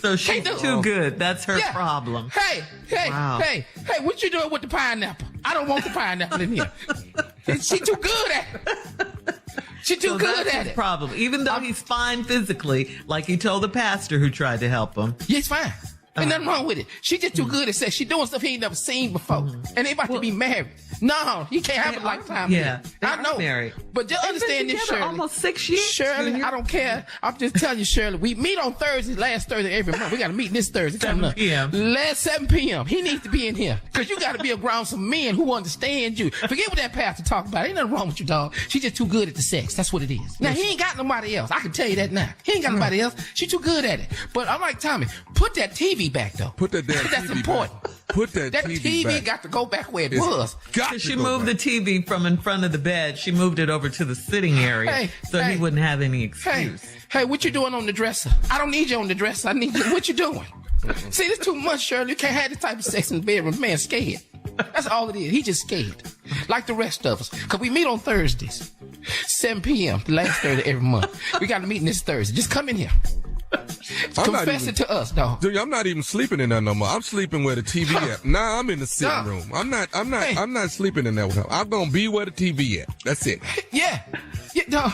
So she's too good. That's her problem.
Hey, what you doing with the pineapple? I don't want the pineapple in here. She too good at it. She too good at it.
Problem. Even though he's fine physically, like he told the pastor who tried to help him.
Yeah, he's fine. Ain't nothing wrong with it. She just too good at sex. She doing stuff he ain't never seen before. And they about to be married. No, you can't have a lifetime.
Yeah,
I know.
Married.
But just understand this, Shirley.
Almost 6 years.
Shirley,
Junior.
I don't care. I'm just telling you, Shirley. We meet on Thursdays, last Thursday every month. We got to meet this Thursday.
7 p.m.
Last 7 p.m. He needs to be in here because you got to be around some men who understand you. Forget what that pastor talked about. Ain't nothing wrong with you, dog. She's just too good at the sex. That's what it is. Now, he ain't got nobody else. I can tell you that now. He ain't got nobody else. She's too good at it. But I'm like, Tommy, put that TV back, though.
Put that damn
That's
TV
important.
back. Put that TV back.
got to go back where it was.
She moved the TV from in front of the bed. She moved it over to the sitting area he wouldn't have any excuse.
Hey, what you doing on the dresser? I don't need you on the dresser. I need you. What you doing? See, this too much, Shirley. You can't have this type of sex in the bedroom. Man, scared. That's all it is. He just scared. Like the rest of us. Because we meet on Thursdays. 7 p.m. the last Thursday every month. We got a meeting this Thursday. Just come in here. Confess it to us, dog.
Dude, I'm not even sleeping in there no more. I'm sleeping where the TV at. Nah, I'm in the sitting room. I'm not sleeping in there with her. I'm gonna be where the TV at. That's it.
Yeah, dog.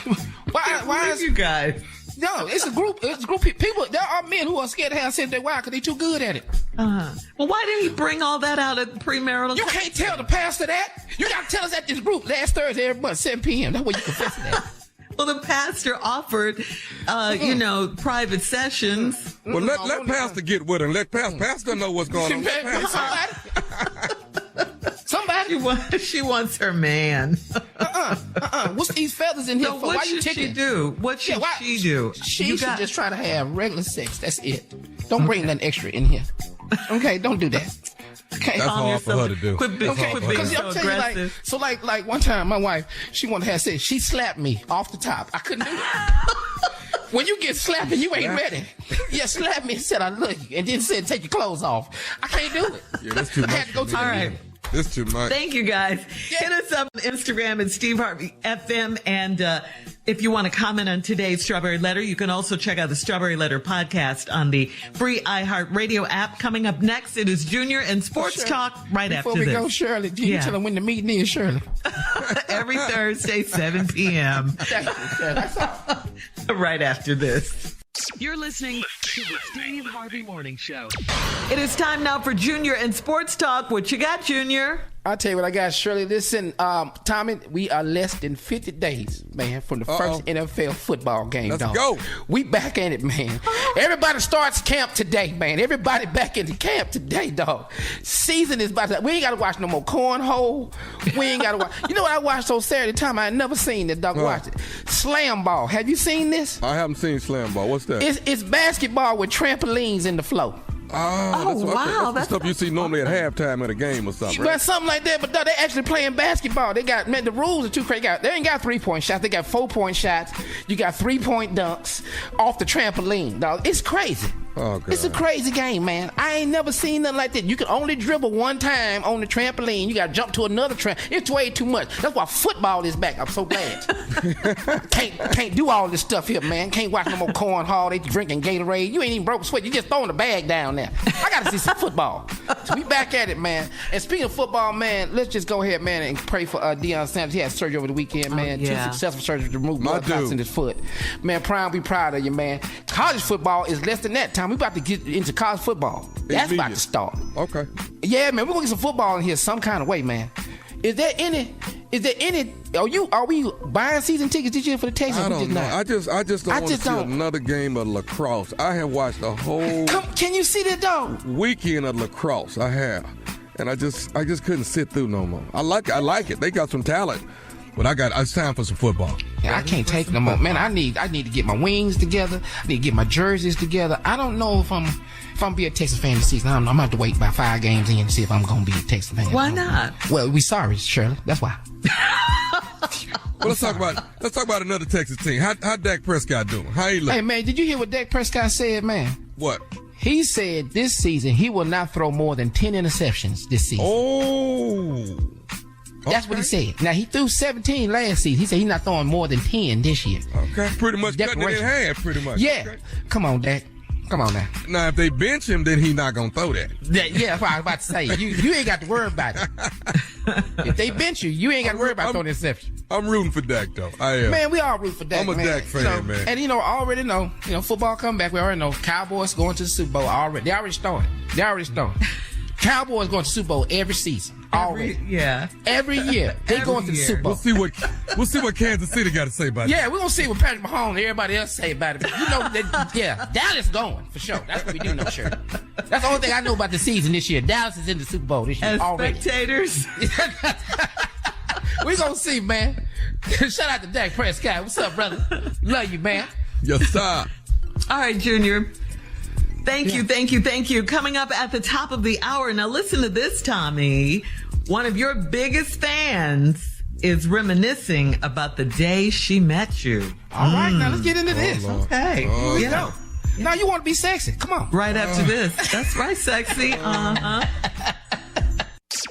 Why is
you guys?
No, it's a group. It's a group of people. There are men who are scared to have sex with their wife because they too good at it.
Well, why didn't he bring all that out at premarital?
You can't tell the pastor that. You got to tell us at this group last Thursday every month, 7 p.m. That's where you confess that.
Well, the pastor offered, private sessions.
Well, let pastor get with her. Let pastor know what's going on.
Somebody.
She wants her man.
What's these feathers in here
so
for?
What
why
should
you
she do? What should she do?
She should just try to have regular sex. That's it. Don't bring nothing extra in here. Okay, don't do that. Okay.
That's hard for her to do.
Quit being so aggressive.
Like one time, my wife, she wanted to have sex. She slapped me off the top. I couldn't do it. When you get slapped and you ain't ready, slap me and said I love you, and then said take your clothes off. I can't do it.
Yeah, that's too much.
I had to go to the mirror.
It's too much.
Thank you, guys. Hit us up on Instagram at Steve Harvey FM. And if you want to comment on today's Strawberry Letter, you can also check out the Strawberry Letter podcast on the free iHeartRadio app. Coming up next, it is Junior and Sports Talk right after this.
Before we go, Shirley, you tell them when the meeting is, Shirley.
Every Thursday, 7 p.m.
Thank you, Shirley. That's all.
Right after this.
You're listening to the Steve Harvey Morning Show.
It is time now for Junior and Sports Talk. What you got, Junior?
I'll tell you what I got, Shirley. Listen, Tommy, we are less than 50 days, man, from the first NFL football game,
Let's
dog.
go.
We back in it, man. Everybody starts camp today, man. Everybody back into camp today, dog. Season is about to... We ain't got to watch no more cornhole. We ain't got to watch... You know what I watched on Saturday time? I had never seen this, dog. Watch it. Slam ball. Have you seen this?
I haven't seen slam ball. What's that?
It's basketball with trampolines in the floor.
That's the stuff you see normally at halftime at a game or something. Right?
But something like that, but they actually playing basketball. They got, man, the rules are too crazy. They ain't got 3-point shots. They got 4-point shots. You got 3-point dunks off the trampoline, dog. It's crazy.
Oh, God.
It's a crazy game, man. I ain't never seen nothing like that. You can only dribble one time on the trampoline. You got to jump to another It's way too much. That's why football is back. I'm so glad. Can't do all this stuff here, man. Can't watch no more cornhole. They drinking Gatorade. You ain't even broke a sweat. You just throwing the bag down there. I got to see some football. So we back at it, man. And speaking of football, man, let's just go ahead, man, and pray for Deion Sanders. He had surgery over the weekend, man. 2 successful surgeries to remove blood clots in his foot. Man, Prime, we proud of you, man. College football is less than that time. We about to get into college football. That's about to start.
Okay.
Yeah, man, we're gonna get some football in here some kind of way, man. Is there any are we buying season tickets this year for the Texans?
I don't know. I just don't want to see another game of lacrosse. I have watched the whole
can you see that, dog?
Weekend of lacrosse. I have. And I just couldn't sit through no more. I like it. They got some talent. But it's time for some football.
Yeah, I can't take no more. Man, I need to get my wings together. I need to get my jerseys together. I don't know if I'm be a Texas fan this season. I'm going to have to wait about 5 games in to see if I'm going to be a Texas fan.
Why not?
Well, we sorry, Shirley. That's why.
Well, let's talk about another Texas team. How Dak Prescott doing? How he look?
Hey, man, did you hear what Dak Prescott said, man?
What?
He said this season he will not throw more than 10 interceptions this season.
Oh.
That's what he said. Now, he threw 17 last season. He said he's not throwing more than 10 this year.
Okay. Pretty much cutting it in half, pretty much.
Yeah.
Okay.
Come on, Dak. Come on now.
Now, if they bench him, then he's not going to throw that.
Yeah, that's what I was about to say. You ain't got to worry about it. If they bench you ain't got to worry about throwing interception.
I'm rooting for Dak, though. I am.
Man, we all root for Dak,
I'm a Dak fan, man.
And, I already know, football come back. We already know Cowboys going to the Super Bowl already. They already started. Cowboys going to the Super Bowl every season. Already. Every year. They're going to the Super Bowl.
We'll see what Kansas City got to say about it.
Yeah, we're going to see what Patrick Mahomes and everybody else say about it. You know, Dallas going, for sure. That's what we do know, sure. That's the only thing I know about the season this year. Dallas is in the Super Bowl this year
As
already.
Spectators.
We're going to see, man. Shout out to Dak Prescott. What's up, brother? Love you, man.
Yes, sir.
All right, Junior. Thank you. Coming up at the top of the hour. Now listen to this, Tommy. One of your biggest fans is reminiscing about the day she met you.
All right, now let's get into this.
Okay.
Here we go. Now you want to be sexy. Come on.
Right after this. That's right, sexy. Uh-huh.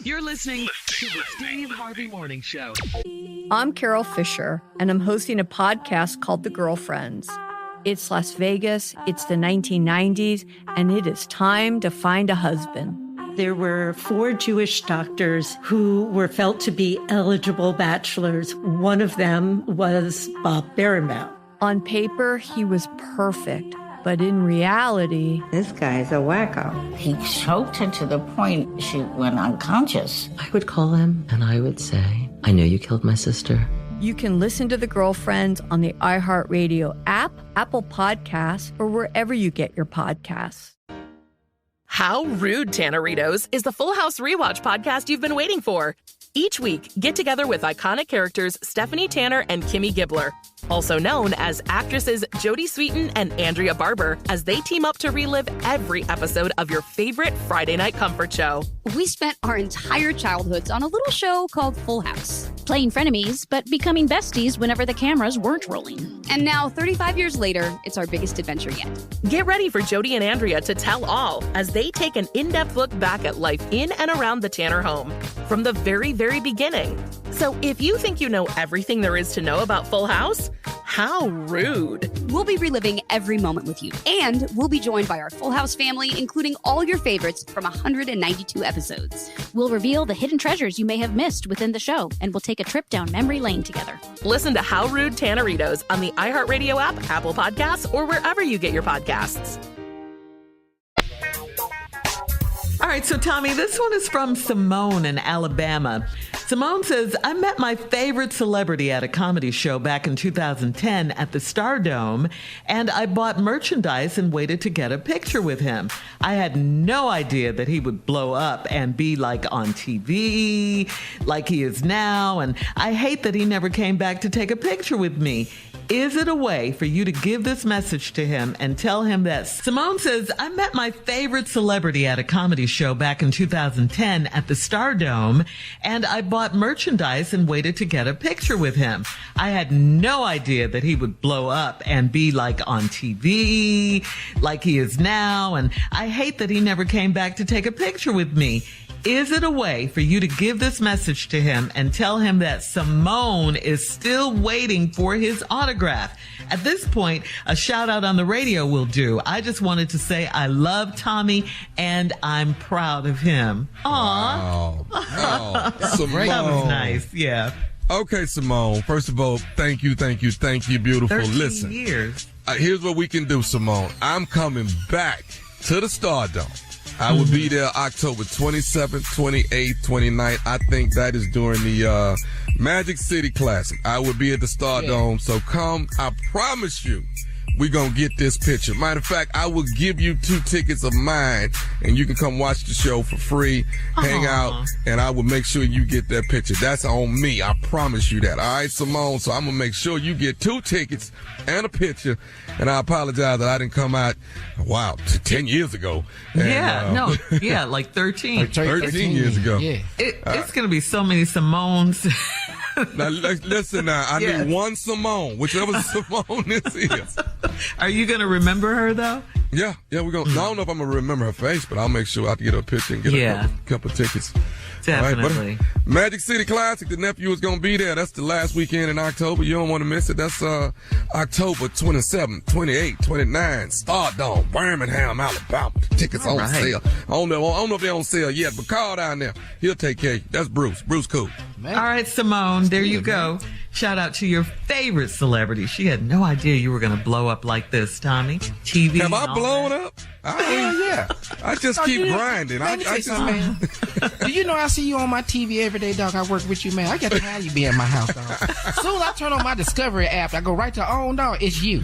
You're listening to the Steve Harvey Morning Show.
I'm Carol Fisher, and I'm hosting a podcast called The Girlfriends. It's Las Vegas, it's the 1990s, and it is time to find a husband.
There were 4 Jewish doctors who were felt to be eligible bachelors. One of them was Bob Berenbaum.
On paper, he was perfect, but in reality...
This guy's a wacko. He choked her to the point she went unconscious.
I would call him and I would say, I know you killed my sister.
You can listen to The Girlfriends on the iHeartRadio app, Apple Podcasts, or wherever you get your podcasts.
How Rude, Tanneritos is the Full House Rewatch podcast you've been waiting for. Each week, get together with iconic characters Stephanie Tanner and Kimmy Gibbler, also known as actresses Jodie Sweetin and Andrea Barber, as they team up to relive every episode of your favorite Friday night comfort show.
We spent our entire childhoods on a little show called Full House, playing frenemies, but becoming besties whenever the cameras weren't rolling. And now, 35 years later, it's our biggest adventure yet.
Get ready for Jodie and Andrea to tell all as they take an in-depth look back at life in and around the Tanner home from the very beginning. So if you think you know everything there is to know about Full House, how rude.
We'll be reliving every moment with you, and we'll be joined by our Full House family, including all your favorites from 192 episodes. We'll reveal the hidden treasures you may have missed within the show, and we'll take a trip down memory lane together.
Listen to How Rude, Tanneritos on the iHeartRadio app, Apple Podcasts, or wherever you get your podcasts.
All right, so Tommy, this one is from Simone in Alabama. Simone says, I met my favorite celebrity at a comedy show back in 2010 at the Stardome, and I bought merchandise and waited to get a picture with him. I had no idea that he would blow up and be like on TV, like he is now, and I hate that he never came back to take a picture with me. Is it a way for you to give this message to him and tell him that? Simone says, I met my favorite celebrity at a comedy show back in 2010 at the Stardome, and I bought merchandise and waited to get a picture with him. I had no idea that he would blow up and be like on TV, like he is now, and I hate that he never came back to take a picture with me. Is it a way for you to give this message to him and tell him that Simone is still waiting for his autograph? At this point, a shout out on the radio will do. I just wanted to say I love Tommy and I'm proud of him. Aww.
Wow. Oh, Simone.
That was nice. Yeah.
Okay, Simone. First of all, thank you, beautiful.
13
Listen,
years.
Here's what we can do, Simone. I'm coming back to the Stardome. I will be there October 27th, 28th, 29th. I think that is during the Magic City Classic. I will be at the Stardome, so come. I promise you, we're going to get this picture. Matter of fact, I will give you 2 tickets of mine, and you can come watch the show for free, hang out, and I will make sure you get that picture. That's on me. I promise you that. All right, Simone? So I'm going to make sure you get 2 tickets and a picture, and I apologize that I didn't come out, 10 years ago. And,
like 13.
13 years ago.
Yeah. It's going to be so many Simones.
Now, listen now, I need one Simone, whichever Simone this is.
Are you going to remember her, though?
Yeah, we're going to. I don't know if I'm going to remember her face, but I'll make sure I get her a picture and get a couple tickets.
Definitely.
Right, Magic City Classic, the nephew is going to be there. That's the last weekend in October. You don't want to miss it. That's October 27th, 28th, 29th, Stardome, Birmingham, Alabama. The tickets on sale. I don't know if they're on sale yet, but call down there. He'll take care of you. That's Bruce. Bruce cool.
Man. All right, Simone, there you go. Shout out to your favorite celebrity. She had no idea you were going to blow up like this, Tommy. TV.
Have I blown up?
Yeah.
I just keep grinding.
Man. Do you know I see you on my TV every day, dog? I work with you, man. I get tired of you being in my house, dog. As soon as I turn on my Discovery app, I go right to dog. It's you.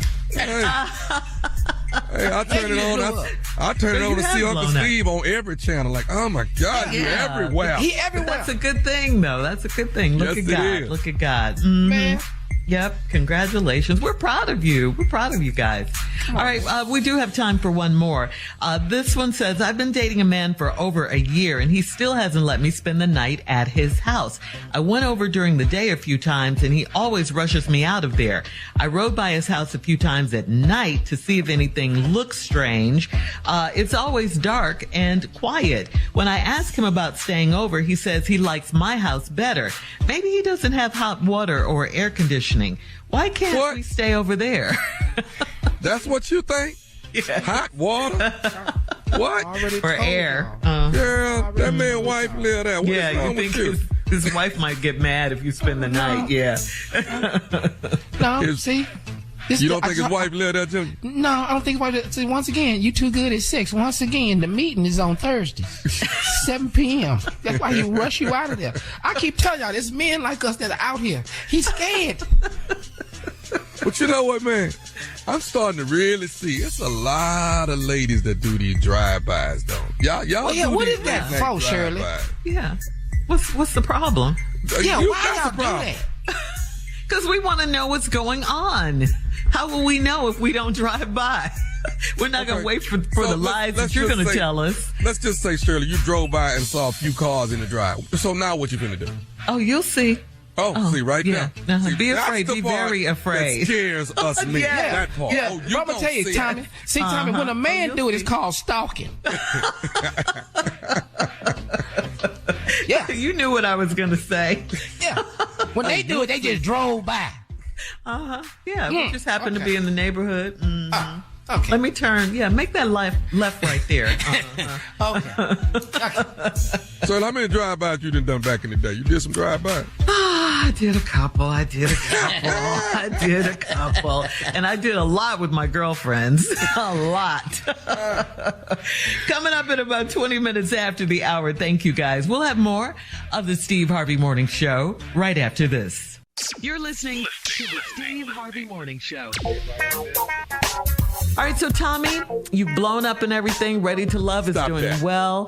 Hey, I turn it on. I turn it on to see Uncle Steve on every channel. Like, oh my God, you're everywhere.
He everywhere.
That's a good thing, though. That's a good thing. Look
Yes,
at God.
it is.
Look at God. Mm-hmm.
Man.
Yep. Congratulations. We're proud of you. We're proud of you guys. All right. We do have time for one more. This one says, I've been dating a man for over a year and he still hasn't let me spend the night at his house. I went over during the day a few times and he always rushes me out of there. I rode by his house a few times at night to see if anything looks strange. It's always dark and quiet. When I ask him about staying over, he says he likes my house better. Maybe he doesn't have hot water or air conditioning. Why can't we stay over there?
That's what you think?
Yeah.
Hot water? What?
Or air.
Girl, that man wife live there. What is wrong with you?
His wife might get mad if you spend the night. Yeah.
No, see?
You don't think his wife live there, Jim?
No, I don't think his wife live there. See, once again, you too good at sex. Once again, the meeting is on Thursdays, 7 p.m. That's why he rush you out of there. I keep telling y'all, there's men like us that are out here. He's scared.
But you know what, man? I'm starting to really see it's a lot of ladies that do these drive-bys, though. Y'all do
what
these
is that for, Shirley?
Yeah. What's the problem?
Yeah,
you
why
got
y'all
the
do
problem.
that?
Because we want to know what's going on. How will we know if we don't drive by? We're not going to wait for the lies that you're going to tell us.
Let's just say, Shirley, you drove by and saw a few cars in the drive. So now what you going to do?
Oh, you'll see.
Oh, see, right
yeah.
now.
Uh-huh.
See,
Be afraid. Be very afraid.
That scares us men.
Yeah.
That part.
Yeah.
Oh,
I'm going to tell you, Tommy. See, Tommy, when a man do it, it's called stalking.
Yeah. You knew what I was going to say.
Yeah. When they do it, they just drove by.
Yeah, we just happened to be in the neighborhood. Mm-hmm.
Okay.
Let me turn. Yeah, make that left right there.
Okay.
So how many drive-bys you done back in the day? You did some drive-bys?
I did a couple. And I did a lot with my girlfriends. A lot. Coming up in about 20 minutes after the hour. Thank you, guys. We'll have more of the Steve Harvey Morning Show right after this.
You're listening to the Steve Harvey Morning Show.
All right, so Tommy, you've blown up and everything. Ready to Love is doing well.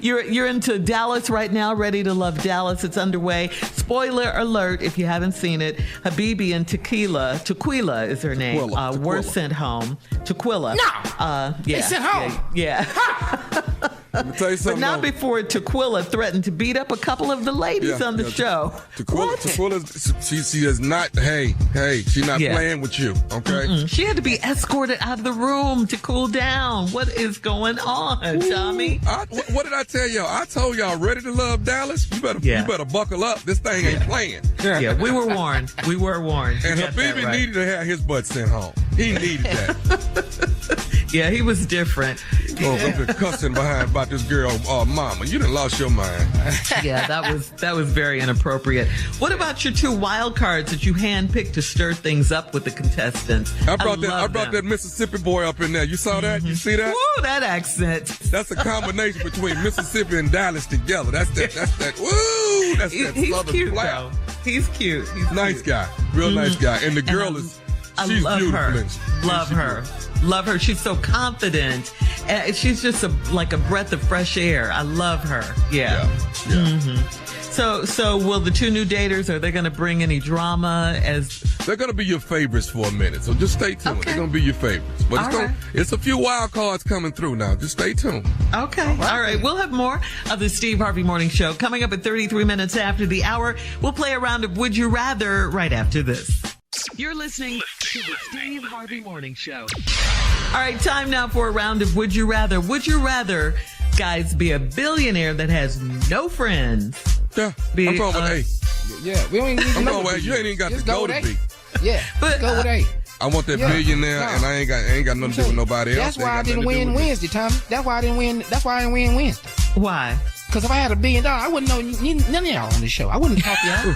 You're into Dallas right now. Ready to Love Dallas. It's underway. Spoiler alert, if you haven't seen it, Habibi and Tequila is her name. Were sent home. Tequila.
No.
They
sent home.
Yeah.
Let me tell you something.
But not before Tequila threatened to beat up a couple of the ladies on the show.
Tequila, she is not, she's not playing with you, okay?
Mm-mm. She had to be escorted out of the room to cool down. What is going on, Tommy?
What did I tell y'all? I told y'all, Ready to Love Dallas? You better buckle up. This thing ain't playing.
Yeah, we were warned. And
Habibi needed to have his butt sent home. He needed that.
Yeah, he was different.
I've been cussing behind about this girl, mama. You done lost your mind.
Yeah, that was very inappropriate. What about your two wild cards that you handpicked to stir things up with the contestants?
I brought that Mississippi boy up in there. You saw that? You see that?
Woo, that accent.
That's a combination between Mississippi and Dallas together. That's that
He's
southern
cute,
flair.
though. He's cute. He's
nice
cute.
Guy. Real nice guy. And the girl she's
love
beautiful.
Love her. She's so confident. She's just like a breath of fresh air. I love her. Yeah. Mm-hmm. So will the two new daters, are they going to bring any drama?
They're going to be your favorites for a minute, so just stay tuned. Okay. They're going to be your favorites. But it's a few wild cards coming through now. Just stay tuned.
Okay. All right. We'll have more of the Steve Harvey Morning Show coming up at 33 minutes after the hour. We'll play a round of Would You Rather right after this.
You're listening to the Steve Harvey Morning Show.
All right, time now for a round of Would You Rather. Would you rather, guys, be a billionaire that has no friends?
Yeah, I'm going with A.
Yeah, we don't even need to know.
You ain't even got to go to B.
Yeah, but go with A.
I want that billionaire, and I ain't got nothing to do with nobody else.
That's why I didn't win Wednesday, Tommy. That's why I didn't win Wednesday.
Why?
Because if I had $1 billion, I wouldn't know none of y'all on this show. I wouldn't talk to y'all.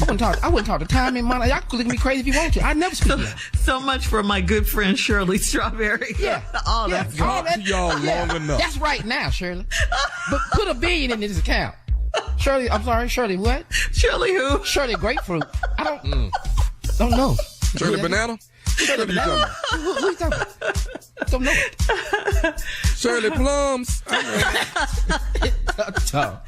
I wouldn't talk to Tommy and Monica. Y'all can look at me crazy if you want to. I never speak to them.
So much for my good friend Shirley Strawberry.
Yeah.
Oh,
yeah.
that's
Talk to y'all long enough.
That's right now, Shirley. But put $1 billion in this account. Shirley, I'm sorry, Shirley what?
Shirley who?
Shirley Grapefruit. I don't know.
Shirley Banana?
Shirley Banana? Who you talking about? Don't know it.
Shirley Plums.
All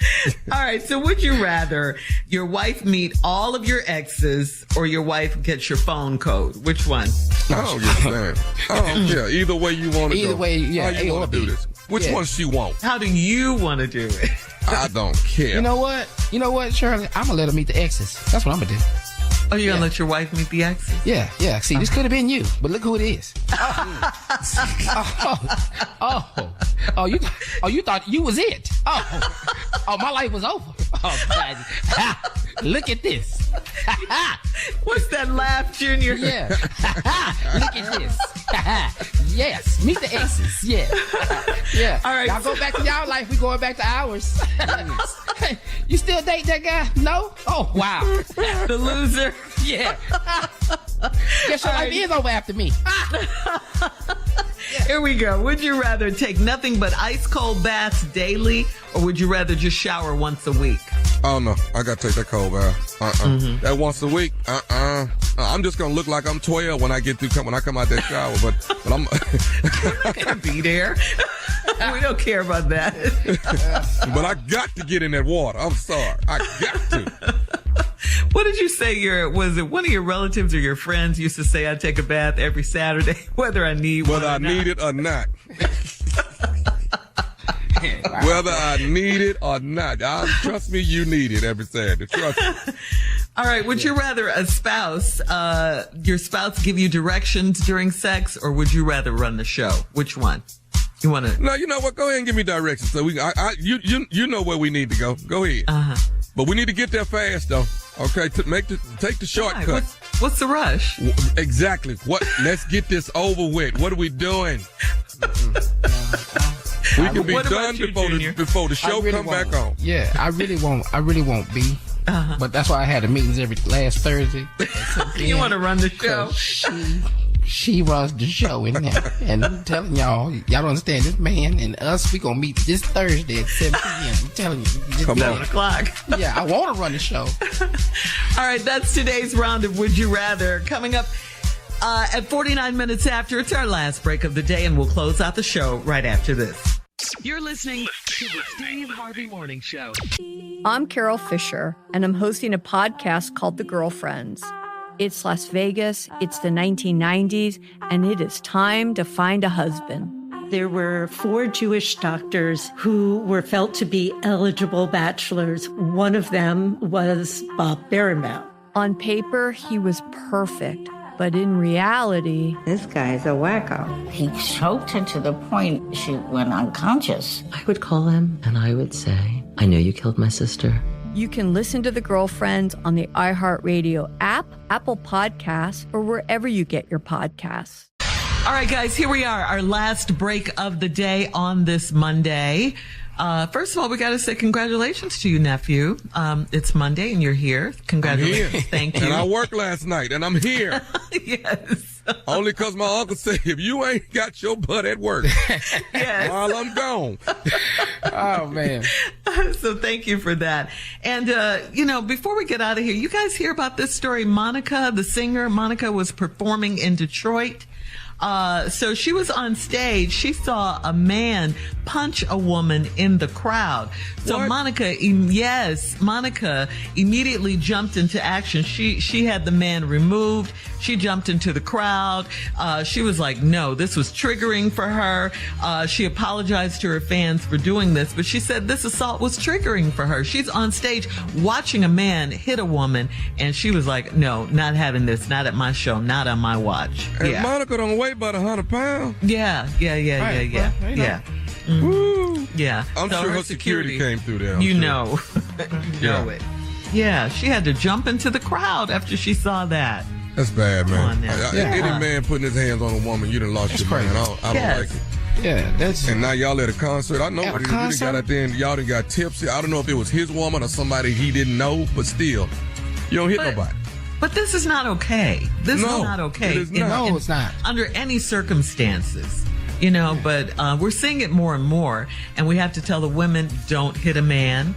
right, so would you rather your wife meet all of your exes or your wife gets your phone code? Which one?
I don't give a damn. I don't care. Either way you want to go.
Either way, yeah.
How you want to do this? Which one she want?
How do you want to do it?
I don't care.
You know what, Shirley? I'm going to let her meet the exes. That's what I'm going to do.
Oh, you're going to let your wife meet the exes?
Yeah. See, this could have been you, but look who it is. You thought you was it. Oh, my life was over. Oh, God. Look at this.
What's that laugh, Junior?
Yeah. Look at this. Yes. Meet the exes. Yeah. Yeah.
All right.
Y'all go back to y'all life. We going back to ours. You still date that guy? No? Oh, wow.
The loser.
Yeah. Guess your life is over after me.
Here we go. Would you rather take nothing but ice cold baths daily, or would you rather just shower once a week?
Oh no, I gotta take that cold bath. That once a week. I'm just gonna look like I'm 12 when I when I come out that shower, but I'm
gonna be there. We don't care about that.
But I got to get in that water. I'm sorry, I got to.
What did you say? Was it one of your relatives or your friends used to say, I take a bath every Saturday, whether I need it or not?
Whether I need it or not. Trust me, you need it every Saturday. Trust me.
All right. Would you rather your spouse give you directions during sex, or would you rather run the show? Which one? You want to?
No, you know what? Go ahead and give me directions. So you know where we need to go. Go ahead. But we need to get there fast, though. Okay, take the shortcut.
Right. What's the rush?
Exactly. Let's get this over with. What are we doing? We can be done before the show come back on.
Yeah, I really won't be. But that's why I had the meetings every last Thursday.
You want to run the show?
She runs the show in there. And I'm telling y'all don't understand, this man and us, we gonna meet this Thursday at 7 p.m. I'm telling you.
Come on.
7 o'clock.
Yeah, I want to run the show.
All right, that's today's round of Would You Rather. Coming up at 49 minutes after, it's our last break of the day, and we'll close out the show right after this.
You're listening to the Steve Harvey Morning Show.
I'm Carol Fisher, and I'm hosting a podcast called The Girlfriends. It's Las Vegas, it's the 1990s, and it is time to find a husband.
There were 4 Jewish doctors who were felt to be eligible bachelors. One of them was Bob Berenbaum.
On paper, he was perfect, but in reality,
this guy's a wacko. He choked her to the point she went unconscious.
I would call him and I would say, I know you killed my sister.
You can listen to The Girlfriends on the iHeartRadio app, Apple Podcasts, or wherever you get your podcasts.
All right, guys, here we are, our last break of the day on this Monday. First of all, we got to say congratulations to you, nephew. It's Monday and you're here. Congratulations. Thank you.
And I worked last night and I'm here.
Yes.
Only because my uncle said, if you ain't got your butt at work while I'm gone.
Oh, man.
So thank you for that. And, before we get out of here, you guys hear about this story? Monica, the singer, Monica was performing in Detroit. So she was on stage. She saw a man punch a woman in the crowd. So what? Monica immediately jumped into action. She had the man removed. She jumped into the crowd. She was like, no, this was triggering for her. She apologized to her fans for doing this, but she said this assault was triggering for her. She's on stage watching a man hit a woman, and she was like, no, not having this, not at my show, not on my watch.
And Monica don't weigh about 100 pounds.
Yeah.
Woo.
Yeah.
I'm sure her security came through there.
You know it. Yeah, she had to jump into the crowd after she saw that.
That's bad, man. Any man putting his hands on a woman, you done lost your mind. I don't like it.
Yeah,
and now y'all at a concert. I know what it is. Got out there and y'all done got tipsy. I don't know if it was his woman or somebody he didn't know, but still. You don't hit nobody.
But this is not okay. This is not okay.
It is not.
No, it's not.
Under any circumstances. You know, but we're seeing it more and more. And we have to tell the women, don't hit a man.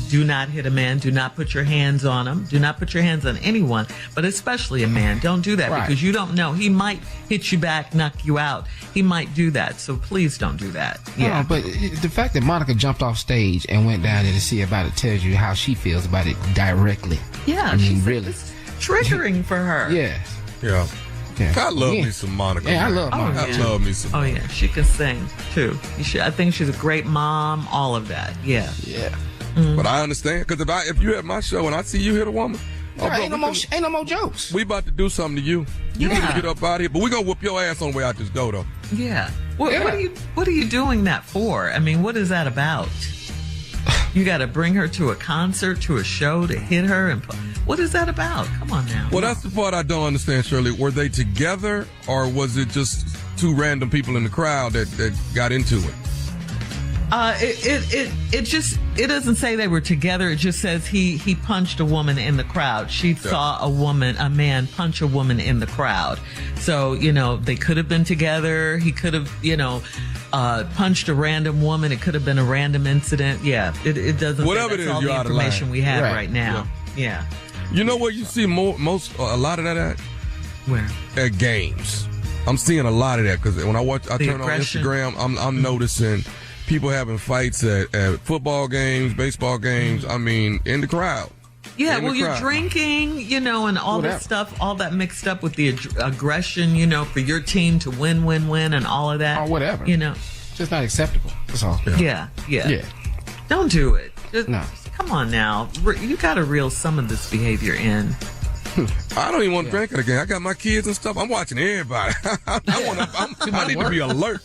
Do not hit a man. Do not put your hands on him. Do not put your hands on anyone, but especially a man. Don't do that because you don't know. He might hit you back, knock you out. He might do that. So please don't do that. Yeah.
But the fact that Monica jumped off stage and went down there to see about it tells you how she feels about it directly.
Yeah.
I mean, really.
It's triggering for her.
Yes.
Yeah. I love me some Monica.
Yeah, I love Monica.
I love me some Monica.
Oh, yeah. She can sing, too. I think she's a great mom, all of that. Yeah.
Yeah.
But I understand, because if you at my show and I see you hit a woman,
ain't no more jokes.
We about to do something to you. You need to get up out of here, but we gonna whoop your ass on the way out this door, though.
Yeah. What are you doing that for? I mean, what is that about? You got to bring her to a concert, to a show, to hit her, and what is that about? Come on now.
Well, that's the part I don't understand, Shirley. Were they together, or was it just two random people in the crowd that got into it?
It doesn't say they were together. It just says he punched a woman in the crowd. She saw a man punch a woman in the crowd. So, they could have been together. He could have, punched a random woman. It could have been a random incident. Yeah, it doesn't.
Whatever it is,
all
you're
the
out of
information
line.
we have right now. Yeah.
You know where you see a lot of that at?
Where?
At games. I'm seeing a lot of that because when I turn on Instagram, I'm noticing people having fights at football games, baseball games. I mean, in the crowd.
Yeah, you're drinking, and all this stuff, all that mixed up with the aggression, for your team to win, and all of that.
Or whatever. It's just not acceptable. That's all.
Yeah. Don't do it.
No.
Come on now. You got to reel some of this behavior in.
I don't even want to drink it again. I got my kids and stuff. I'm watching everybody. I need to be alert.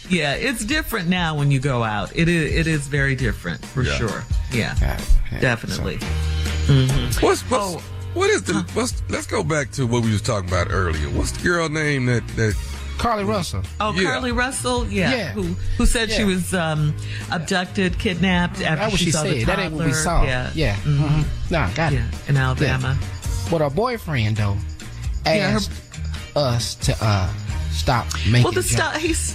Yeah, it's different now when you go out. It is very different for sure. Yeah, definitely.
Let's go back to what we was talking about earlier. What's the girl name that
Carly Russell.
Oh, yeah. Carly Russell? Yeah. Who said she was abducted, kidnapped after she saw the toddler.
That ain't what we saw.
Yeah.
Mm-hmm. No, got it.
In Alabama.
Yeah. But her boyfriend, though, asked us to stop making jokes.
He's,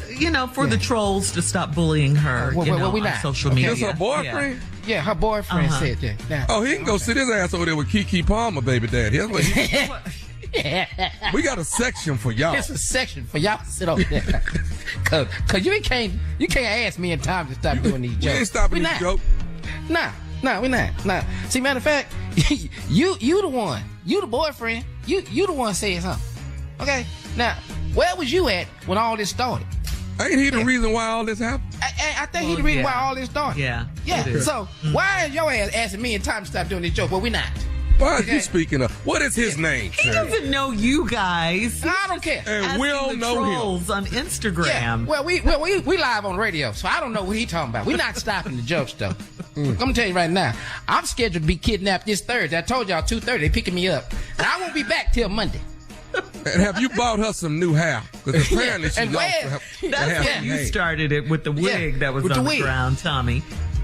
for the trolls to stop bullying her on social media.
That's her boyfriend?
Yeah, her boyfriend said that.
Now, he can go sit his ass over there with Keke Palmer, baby daddy. That's what we got a section for y'all.
It's a section for y'all to sit over there. Cause you can't ask me in time to stop doing these jokes.
We ain't stopping these jokes.
Nah, we not. Nah. See, matter of fact, you the one. You the boyfriend. You the one saying something. Okay? Now, where was you at when all this started?
Ain't he the reason why all this happened?
I think he the reason why all this started.
Yeah.
So why is your ass asking me in time to stop doing this joke? Well, we not.
Why are you speaking of? What is his name?
He doesn't know you guys.
I don't care.
And we'll know
trolls on Instagram.
Yeah. Well, we live on radio, so I don't know what he talking about. We're not stopping the jokes though. I'm gonna tell you right now. I'm scheduled to be kidnapped this Thursday. I told y'all 2:30. They picking me up, and I won't be back till Monday.
And have you bought her some new hair? Because apparently she lost
That's when you started it with the wig that was on the ground, Tommy.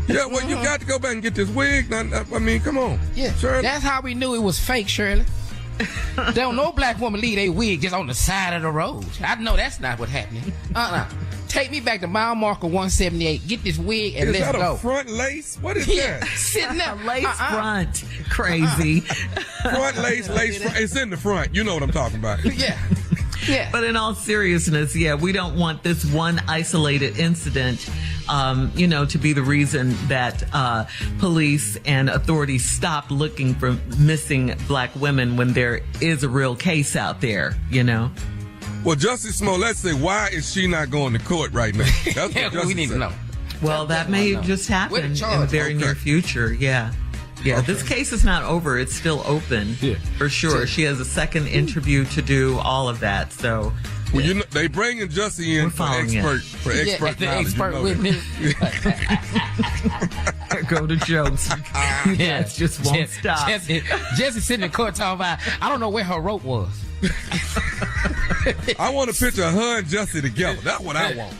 Yeah, well, you got to go back and get this wig. I mean, come on.
Yeah, Shirley. That's how we knew it was fake, Shirley. Don't no black woman leave a wig just on the side of the road. I know that's not what happened. Take me back to mile marker 178. Get this wig and let's go.
Is that a front lace? What is that?
Sitting there.
Lace front. Crazy.
Front lace front. It's in the front. You know what I'm talking about.
Yeah.
But in all seriousness, we don't want this one isolated incident, to be the reason that police and authorities stop looking for missing black women when there is a real case out there,
Well, Justice Smollett said, why is she not going to court right now? That's what
we need to know.
Well, that may just happen in the very near future. Yeah, this case is not over. It's still open for sure. She has a second interview to do, all of that. So,
well, they bringing Jussie in for expert knowledge.
Expert witness.
Go to jokes. You guys just won't stop.
Jesse sitting in court talking about, I don't know where her rope was.
I want a picture of her and Jussie together. That's what I want.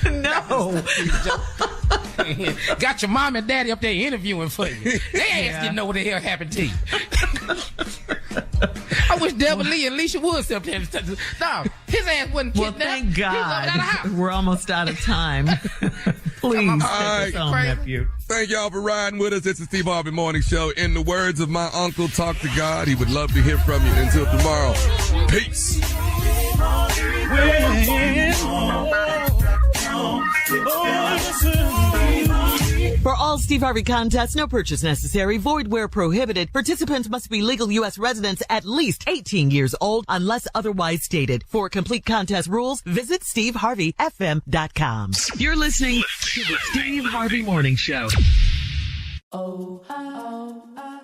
No.
Got your mom and daddy up there interviewing for you. They ask you know what the hell happened to you. I wish Deborah Lee and Alicia Woods up there. No, his ass wasn't kidnapped.
Well, thank God. We're almost out of time. Please take us home, nephew.
Thank y'all for riding with us. It's the Steve Harvey Morning Show. In the words of my uncle, talk to God. He would love to hear from you. Until tomorrow, peace.
For all Steve Harvey contests, no purchase necessary, void where prohibited. Participants must be legal U.S. residents at least 18 years old unless otherwise stated. For complete contest rules, visit SteveHarveyFM.com.
You're listening to the Steve Harvey Morning Show.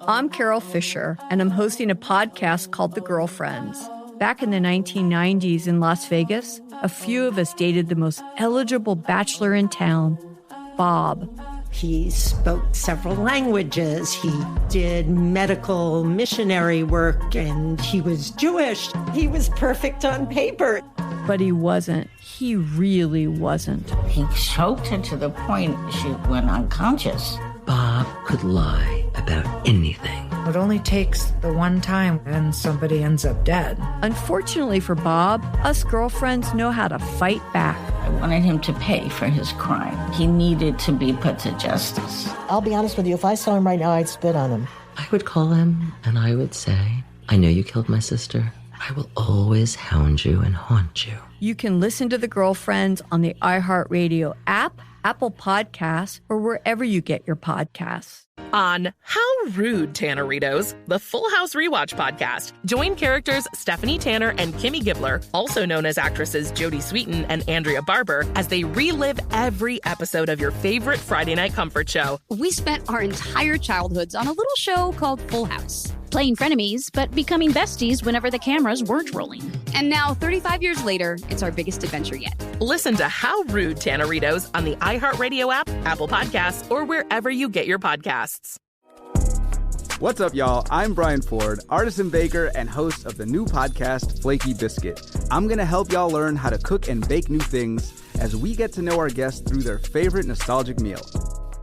I'm Carol Fisher, and I'm hosting a podcast called The Girlfriends. Back in the 1990s in Las Vegas, a few of us dated the most eligible bachelor in town, Bob.
He spoke several languages. He did medical missionary work, and he was Jewish. He was perfect on paper.
But he wasn't. He really wasn't.
He choked her to the point she went unconscious.
Bob could lie about anything.
It only takes the one time and somebody ends up dead.
Unfortunately for Bob, us girlfriends know how to fight back.
I wanted him to pay for his crime. He needed to be put to justice.
I'll be honest with you, if I saw him right now, I'd spit on him.
I would call him and I would say, I know you killed my sister. I will always hound you and haunt you.
You can listen to The Girlfriends on the iHeartRadio app, Apple Podcasts, or wherever you get your podcasts.
On How Rude, Tanneritos, the Full House Rewatch podcast. Join characters Stephanie Tanner and Kimmy Gibbler, also known as actresses Jodie Sweetin and Andrea Barber, as they relive every episode of your favorite Friday night comfort show.
We spent our entire childhoods on a little show called Full House, playing frenemies, but becoming besties whenever the cameras weren't rolling. And now, 35 years later, it's our biggest adventure yet.
Listen to How Rude, Tanneritos on the iHeartRadio app, Apple Podcasts, or wherever you get your podcasts.
What's up, y'all? I'm Brian Ford, artisan baker and host of the new podcast, Flaky Biscuit. I'm going to help y'all learn how to cook and bake new things as we get to know our guests through their favorite nostalgic meal.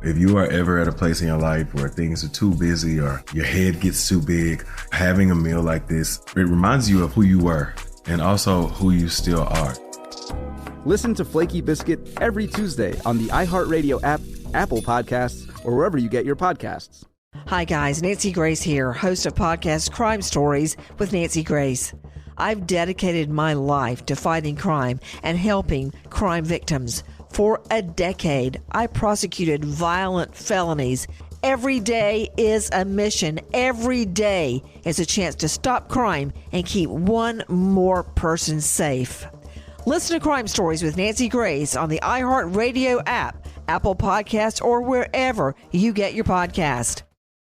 If you are ever at a place in your life where things are too busy or your head gets too big, having a meal like this, it reminds you of who you were and also who you still are.
Listen to Flaky Biscuit every Tuesday on the iHeartRadio app, Apple Podcasts, or wherever you get your podcasts.
Hi guys, Nancy Grace here, host of podcast Crime Stories with Nancy Grace. I've dedicated my life to fighting crime and helping crime victims. For a decade, I prosecuted violent felonies. Every day is a mission. Every day is a chance to stop crime and keep one more person safe. Listen to Crime Stories with Nancy Grace on the iHeartRadio app, Apple Podcasts, or wherever you get your podcast.